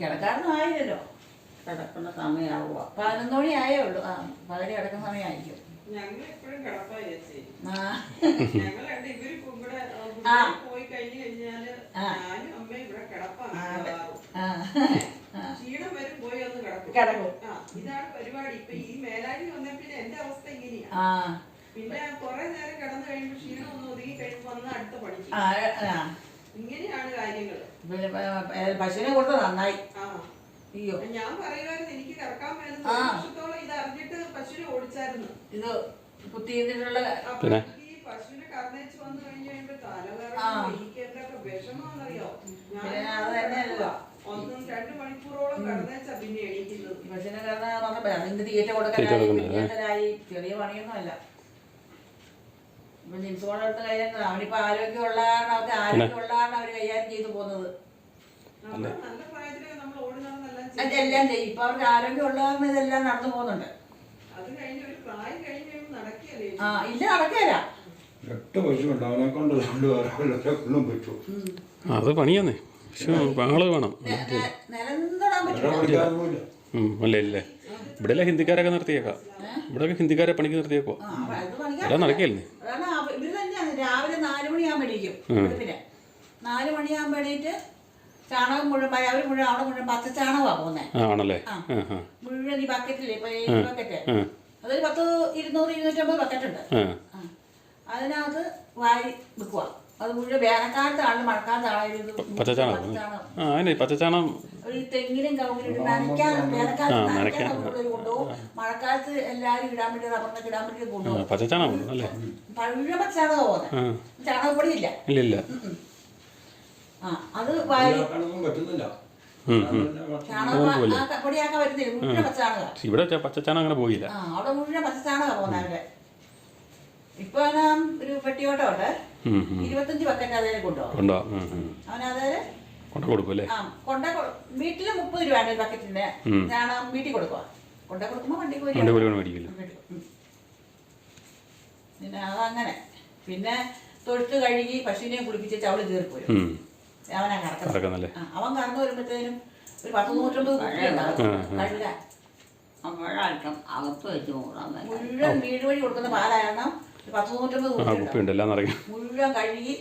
[SPEAKER 2] കിടക്കാറൊന്നും ആയില്ലല്ലോ.
[SPEAKER 1] കിടക്കുന്ന സമയമാവുക.
[SPEAKER 2] 11 മണി ആയേ ഉള്ളൂ. ആ പകല് കിടക്കുന്ന സമയമായിരിക്കും.
[SPEAKER 3] ഞങ്ങൾ എപ്പോഴും കിടപ്പാ ചേച്ചി.
[SPEAKER 2] ആ
[SPEAKER 3] ഞങ്ങൾ രണ്ട് ഇവര് ഇവിടെ പോയി കഴിഞ്ഞു കഴിഞ്ഞാല് ഞാനും അമ്മയും ഇവിടെ കിടപ്പാണ്. ക്ഷീണം വരും പോയി ഒന്ന് കിടക്കും. ഇതാണ് പരിപാടി. ഇപ്പൊ ഈ മേലാഴി വന്ന പിന്നെ എന്റെ അവസ്ഥ ഇങ്ങനെയാ. പിന്നെ കുറെ നേരം കിടന്നു കഴിയുമ്പോ ക്ഷീണം ഒന്ന് ഒതുങ്ങി കഴിയുമ്പോ വന്ന് അടുത്ത പഠിക്കും. ഇങ്ങനെയാണ് കാര്യങ്ങള്.
[SPEAKER 2] പശുവിനെ കൊടുത്തത് നന്നായി.
[SPEAKER 3] അയ്യോ ഞാൻ പറയുമായിരുന്നു എനിക്ക് കിടക്കാൻ മേലുന്ന വർഷത്തോളം ഇത് അറിഞ്ഞിട്ട് പശുവിനെ ഓടിച്ചായിരുന്നു.
[SPEAKER 2] ഇത് കുത്തിയിട്ടുള്ള
[SPEAKER 3] ഈ പശുവിനെ കറന്നേച്ച് വന്നു കഴിഞ്ഞു കഴിയുമ്പോ തലവേദന എനിക്ക് എന്തൊക്കെ വിഷമാണെന്നറിയോ. ഞാൻ 1-2 മണിക്കൂറോളം കറന്നേച്ചാ പിന്നെ എണീക്കുന്നത്.
[SPEAKER 2] പശുവിനെ കറന്ന തീറ്റ കൊടുക്കാനായി ചെറിയ പണിയൊന്നും അല്ല. ഇപ്പൊ ജിൻസോടെ അടുത്ത് കൈകാര്യം അവനിപ്പോ ആരോഗ്യമുള്ള അവർക്ക് ആരോഗ്യമുള്ളതാണ് അവര് കൈകാര്യം ചെയ്തു പോകുന്നത്.
[SPEAKER 3] നല്ല പ്രായത്തില് നമ്മൾ ഓടി നടന്നെല്ലാം
[SPEAKER 2] എല്ലാം ചെയ്യും. ഇപ്പൊ അവർക്ക് ആരോഗ്യമുള്ളതാണ് ഇതെല്ലാം നടന്നു പോകുന്നുണ്ട്.
[SPEAKER 3] അത് കഴിഞ്ഞ് ഒരു പ്രായം കഴിഞ്ഞ് നടക്കുകയല്ലേ?
[SPEAKER 2] ഇല്ല നടക്കുകയല്ല.
[SPEAKER 5] 8 പശുണ്ട്. അവനെ കൊണ്ട് കൊണ്ടും പറ്റൂ.
[SPEAKER 4] അത് പണിയാന്നേ. പക്ഷെ ആള് വേണം.
[SPEAKER 2] നിലനിന്നിടാൻ പറ്റില്ല.
[SPEAKER 4] അല്ലേ ഇല്ലേ? ഇവിടെ എല്ലാം ഹിന്ദിക്കാരൊക്കെ നിർത്തിയേക്കാം. ഇവിടെ ഹിന്ദിക്കാരെ പണിക്ക് നിർത്തിയേക്കോ? എല്ലാം നടക്കുകയല്ലേ?
[SPEAKER 2] ഇവര് തന്നെയാണ് രാവിലെ 4 മണിയാകുമ്പോ എണീക്കും. പിന്നെ 4 മണിയാകുമ്പോ എണീറ്റ് ചാണകം മുഴുവൻ അവർ മുഴുവൻ അവിടെ മുഴുവൻ പച്ച ചാണകമാണ് പോകുന്നത്.
[SPEAKER 4] ആണല്ലേ?
[SPEAKER 2] മുഴുവൻ ഈ ബക്കറ്റില്ലേ ഇപ്പൊ ഈ ബക്കറ്റ് അതൊരു 200-250 ബക്കറ്റ് ഉണ്ട്. അതിനകത്ത് വാരി വെക്കുക. അത് മുഴുവൻ വേനൽക്കാലത്താണ് മഴക്കാലത്താണ്
[SPEAKER 4] പച്ചച്ചാണം
[SPEAKER 2] ഒരു തെങ്ങിനും കവുങ്ങിനും വേനൽക്കാലത്ത് കൊണ്ടുപോകും. മഴക്കാലത്ത് എല്ലാരും ഇടാൻ വേണ്ടി റബ്ബറിനൊക്കെ ഇടാൻ വേണ്ടി കൊണ്ടുപോകും.
[SPEAKER 4] പച്ചച്ചാണം
[SPEAKER 2] മുഴുവൻ പച്ചച്ചാണകം പോകുന്നത്. ചാണകപ്പൊടി ഇല്ല. അത് വാരി പൊടിയാക്കാൻ പറ്റുന്നില്ല. മുഴുവൻ പച്ചച്ചാണകം.
[SPEAKER 4] ഇവിടെ പച്ചച്ചാണം അങ്ങനെ പോയില്ല.
[SPEAKER 2] അവിടെ മുഴുവൻ പച്ചച്ചാണകം പോകുന്ന അവര്. ഇപ്പൊ ഒരു പെട്ടിയോട്ടം ഉണ്ട്. 25 ബക്കറ്റ് അതേലും കൊണ്ടുപോകും. അവനതേല്
[SPEAKER 4] കൊടുക്കൂല്ലേ?
[SPEAKER 2] വീട്ടില് 30 രൂപയാണ് ഒരു ബക്കറ്റിന്റെ. ഞാൻ വീട്ടിൽ കൊടുക്കുക. കൊണ്ടേ കൊടുക്കുമ്പോ വണ്ടി
[SPEAKER 4] മേടിക്കില്ല.
[SPEAKER 2] പിന്നെ അതങ്ങനെ. പിന്നെ തൊഴുത്ത് കഴുകി പശുവിനെയും കുളിപ്പിച്ച് അവള് കീറിപ്പോരും. അവനാ കറക്കുന്നത്. അവൻ കറന്നു വരുമ്പോഴത്തേനും ഒരു 10-150 കഴുകാൻ മുഴുവൻ വീട് വഴി കൊടുക്കുന്ന പാലാരണം 10-150 മുഴുവൻ കഴുകി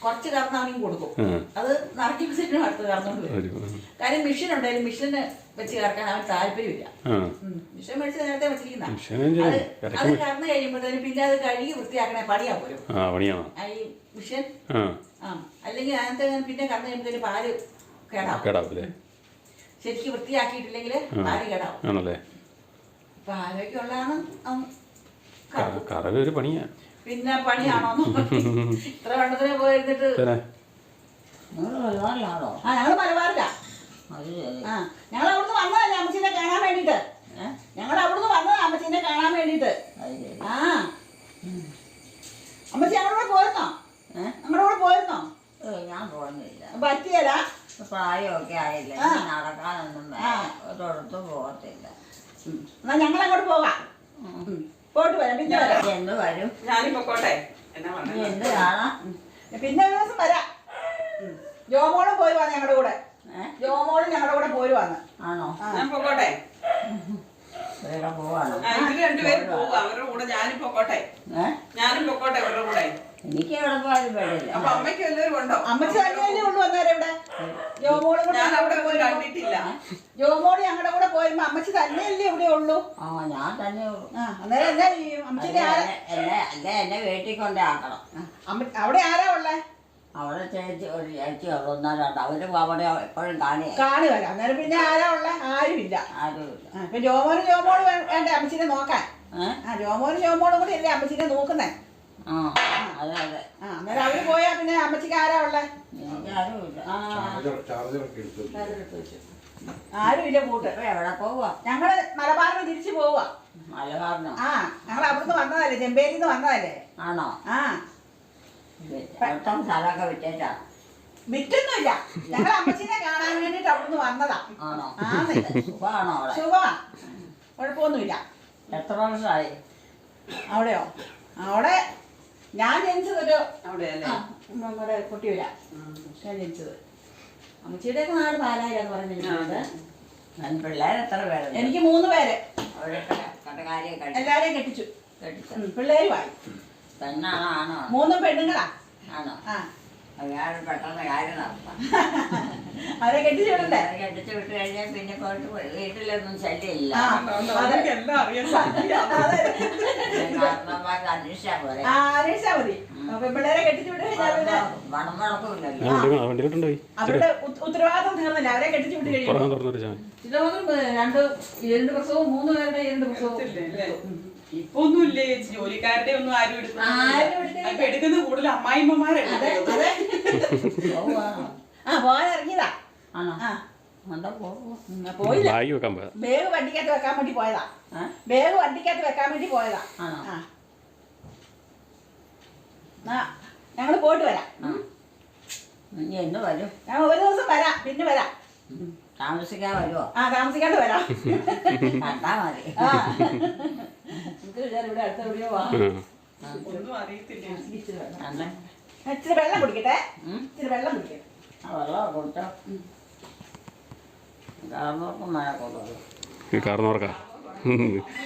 [SPEAKER 2] കുറച്ച് കറന്ന് അവനും കൊടുക്കും. അത് നിറയ്ക്കുമ്പോഴത്തേനും അടുത്ത് കറന്നോണ്ട് വരും. കാര്യം മെഷീൻ ഉണ്ടായാലും മെഷീന് വെച്ച് കറക്കാൻ അവൻ താല്പര്യമില്ല. മെഷീൻ മേടിച്ച് നേരത്തെ വെച്ചിരിക്കുന്ന അത് കറന്ന് കഴിയുമ്പോഴത്തേനും പിന്നെ അത് കഴുകി വൃത്തിയാക്കണേ പണിയാ പോലും ഈ മെഷീൻ. അല്ലെങ്കിൽ അതിനകത്ത് പിന്നെ കറന്ന് കഴിയുമ്പോഴത്തേനും പാല് കേടാവും. ശരിക്കും വൃത്തിയാക്കിയിട്ടില്ലെങ്കിൽ പാല് കേടാവും. അപ്പൊ ആരോഗ്യമുള്ളതാണ്.
[SPEAKER 4] ഒരു പണിയാ.
[SPEAKER 2] പിന്നെ പണിയാണോ? ഇത്ര വെള്ളത്തിനെ പോയിരുന്നിട്ട് ഞങ്ങള് മലബാറില്ല. ഞങ്ങൾ അവിടുന്ന് വന്നതല്ലേ അമ്മച്ചീനെ കാണാൻ വേണ്ടിട്ട്. ഞങ്ങൾ അവിടുന്ന് വന്നതാ അമ്മച്ചീനെ കാണാൻ വേണ്ടിട്ട്. അമ്മച്ചി ഞങ്ങളുടെ കൂടെ പോയിരുന്നോ? നമ്മുടെ കൂടെ പോയിരുന്നോ?
[SPEAKER 1] ഞാൻ പോകുന്നില്ല.
[SPEAKER 2] പറ്റിയല്ല.
[SPEAKER 1] പ്രായമൊക്കെ ആയില്ല. നടക്കാനൊന്നും ഒരിടത്തും പോകത്തില്ല.
[SPEAKER 2] എന്നാ ഞങ്ങൾ അങ്ങോട്ട് പോകാം. പോയിട്ട് വരാം. പിന്നെ
[SPEAKER 1] എന്ന് വരും?
[SPEAKER 3] ഞാനും പൊക്കോട്ടെ.
[SPEAKER 1] എന്ത് കാണാം?
[SPEAKER 2] പിന്നെ ഒരു ദിവസം വരാം. ജോമോളും പോയി വന്ന് ഞങ്ങളുടെ കൂടെ. ജോമോളും ഞങ്ങളുടെ കൂടെ പോയി വന്ന്.
[SPEAKER 1] ആണോ?
[SPEAKER 3] ഞാൻ പൊക്കോട്ടെ.
[SPEAKER 1] പോവാണോ?
[SPEAKER 3] ഇവര് രണ്ടുപേരും പോകും. അവരുടെ കൂടെ ഞാനും പൊക്കോട്ടെ. ഞാനും പൊക്കോട്ടെ അവരുടെ കൂടെ.
[SPEAKER 1] എനിക്ക് എവിടെ പോയാലും പേടില്ല.
[SPEAKER 3] അപ്പൊ അമ്മയ്ക്ക് എല്ലാവരും ഉണ്ടോ?
[SPEAKER 2] അമ്മച്ചി തന്നെയല്ലേ ഉള്ളു വന്നേരം ഇവിടെ. ജോമോളും കൂടെ
[SPEAKER 3] ഞാൻ അവിടെ പോയി കണ്ടിട്ടില്ല.
[SPEAKER 2] ജോമോള് ഞങ്ങളുടെ കൂടെ പോരുമ്പോ അമ്മച്ചി തന്നെയല്ലേ ഇവിടെ ഉള്ളു.
[SPEAKER 1] ഞാൻ തന്നെ.
[SPEAKER 2] അന്നേരം എന്താ ചെയ്യും? അമ്മച്ചിന്റെ
[SPEAKER 1] എന്നെ വീട്ടിൽ കൊണ്ടാക്കണം.
[SPEAKER 2] അവിടെ ആരാ ഉള്ളേ?
[SPEAKER 1] അവിടെ ചേച്ചി ഒരു ചേച്ചി ഉള്ളൊന്നാലുണ്ട്. അവരും അവിടെ എപ്പോഴും
[SPEAKER 2] കാണുവല്ല. അന്നേരം പിന്നെ ആരാ ഉള്ളേ? ആരുമില്ല. ഇപ്പൊ ജോമോളും വേണ്ട അമ്മച്ചിനെ നോക്കാൻ. ജോമോളും കൂടി അല്ലേ അമ്മച്ചിനെ നോക്കുന്നേ. അന്നേരം അവര് പോയാ പിന്നെ അമ്മച്ചിക്ക് ആരാ ഉള്ളേ?
[SPEAKER 1] എനിക്കാരുമില്ല.
[SPEAKER 5] ചാർജറൊക്കെ എടുത്തു.
[SPEAKER 2] ആരുമില്ല കൂട്ട്.
[SPEAKER 1] ഇപ്പൊ എവിടെ പോവാ?
[SPEAKER 2] ഞങ്ങള് മലബാറിന് തിരിച്ചു പോവാ.
[SPEAKER 1] മലബാറിനോ?
[SPEAKER 2] ആ ഞങ്ങൾ അവിടുന്ന് വന്നതല്ലേ, ചെമ്പേരിന്ന് വന്നതല്ലേ.
[SPEAKER 1] ആണോ?
[SPEAKER 2] ആ
[SPEAKER 1] മൊത്തം സ്ഥലമൊക്കെ വിറ്റേച്ചാ?
[SPEAKER 2] വിറ്റൊന്നുമില്ല, ഞങ്ങൾ അമ്മച്ചീനെ കാണാൻ വേണ്ടിട്ട് അവിടുന്ന് വന്നതാ.
[SPEAKER 1] ആണോ?
[SPEAKER 2] ആന്ന്.
[SPEAKER 1] സുഖമാണോ അവിടെ?
[SPEAKER 2] സുഖമാ, കുഴപ്പമൊന്നുമില്ല.
[SPEAKER 1] എത്ര വർഷമായി
[SPEAKER 2] അവിടെയോ? അവിടെ ഞാൻ ജനിച്ചതൊരു
[SPEAKER 3] അവിടെയല്ലേ?
[SPEAKER 2] നമ്മുടെ കുട്ടിയൂല ഞാൻ ജനിച്ചത്. അമ്മച്ചിയുടെ ഒക്കെ നാട് പാലായിലെന്ന് പറഞ്ഞിട്ടുണ്ട്.
[SPEAKER 1] പിള്ളേർ എത്ര പേരുണ്ട്?
[SPEAKER 2] എനിക്ക് 3 പേര്.
[SPEAKER 1] അവരൊക്കെ കടകാര്യം കഴിച്ചു
[SPEAKER 2] എല്ലാരെയും കെട്ടിച്ചു.
[SPEAKER 1] കെട്ടിച്ചു.
[SPEAKER 2] പിള്ളേരുമായി.
[SPEAKER 1] പെണ്ണാണോ ആണോ?
[SPEAKER 2] 3 പെണ്ണുങ്ങളാ.
[SPEAKER 1] ആണോ?
[SPEAKER 2] ആ
[SPEAKER 1] അയാൾ പെട്ടെന്ന് കാര്യം നടത്താം.
[SPEAKER 2] അവരെ കെട്ടിച്ചു വിടണ്ടേ?
[SPEAKER 1] കെട്ടിച്ച് വിട്ട് കഴിഞ്ഞാൽ പിന്നെ പോയിട്ട് വീട്ടിലൊന്നും ശല്യമില്ല.
[SPEAKER 2] ആ,
[SPEAKER 3] എല്ലാം അറിയാൻ
[SPEAKER 1] കാരണന്മാർക്ക് അന്വേഷിച്ചാൽ പോലെ.
[SPEAKER 2] അന്വേഷിച്ചാ മതി. അപ്പൊ പിള്ളേരെ കെട്ടിച്ചു വിട്ട് കഴിഞ്ഞാൽ പിന്നെ
[SPEAKER 1] പണം മുടക്കില്ലല്ലോ.
[SPEAKER 4] വണ്ടിയിലോട്ടുണ്ടായി
[SPEAKER 2] അവരുടെ ഉത്തരവാദിത്വം തീർന്നില്ല. അവരെ കെട്ടിച്ചു വിട്ട് കഴിയും.
[SPEAKER 4] തുറന്നൊരു ചാൻ
[SPEAKER 2] രണ്ട് പ്രസവവും 3 പേരുടെ 2 പ്രസവവും.
[SPEAKER 3] ഇപ്പൊ ഒന്നുമില്ലേ ചേച്ചി, ജോലിക്കാരുടെ ഒന്നും ആരും എടുക്കുന്നില്ല. എടുക്കുന്ന കൂടുതൽ അമ്മായിമ്മമാരല്ലേ?
[SPEAKER 2] അതെ.
[SPEAKER 1] പോവാണോ?
[SPEAKER 2] ആ പോകാൻ ഇറങ്ങിയതാ.
[SPEAKER 1] ആണോ?
[SPEAKER 2] ആ
[SPEAKER 1] എന്താ പോകും?
[SPEAKER 2] പോയില്ല.
[SPEAKER 4] ബാഗ് വെക്കാൻ പോയതാ.
[SPEAKER 2] ബാഗ് വണ്ടിക്കകത്ത് വെക്കാൻ വേണ്ടി പോയതാ. ബാഗ് വണ്ടിക്കകത്ത് വെക്കാൻ വേണ്ടി പോയതാ.
[SPEAKER 1] ആണോ?
[SPEAKER 2] ആ ഞങ്ങള് പോയിട്ട് വരാം.
[SPEAKER 1] ഇനി എന്ന് വരും?
[SPEAKER 2] ഞങ്ങൾ ഒരു ദിവസം വരാം, പിന്നെ വരാം.
[SPEAKER 1] താമസിക്കാൻ വരുമോ?
[SPEAKER 2] ആ താമസിക്കാണ്ട് വരാം.
[SPEAKER 1] കണ്ടാ മതി.
[SPEAKER 2] ആ എനിക്ക് വിചാരം ഇവിടെ അടുത്ത എവിടെയോ വാ.
[SPEAKER 3] ഒന്നും അറിയത്തില്ല.
[SPEAKER 1] അന്നെ
[SPEAKER 2] ഇച്ചിരി വെള്ളം കുടിക്കട്ടെ. ഇച്ചിരി വെള്ളം കുടിക്കട്ടെ.
[SPEAKER 1] ആ വെള്ളം കൊടുത്തോ. കാരണവർക്കും മഴ കൊണ്ടുള്ളൂ.
[SPEAKER 4] കാരണവർക്കാ?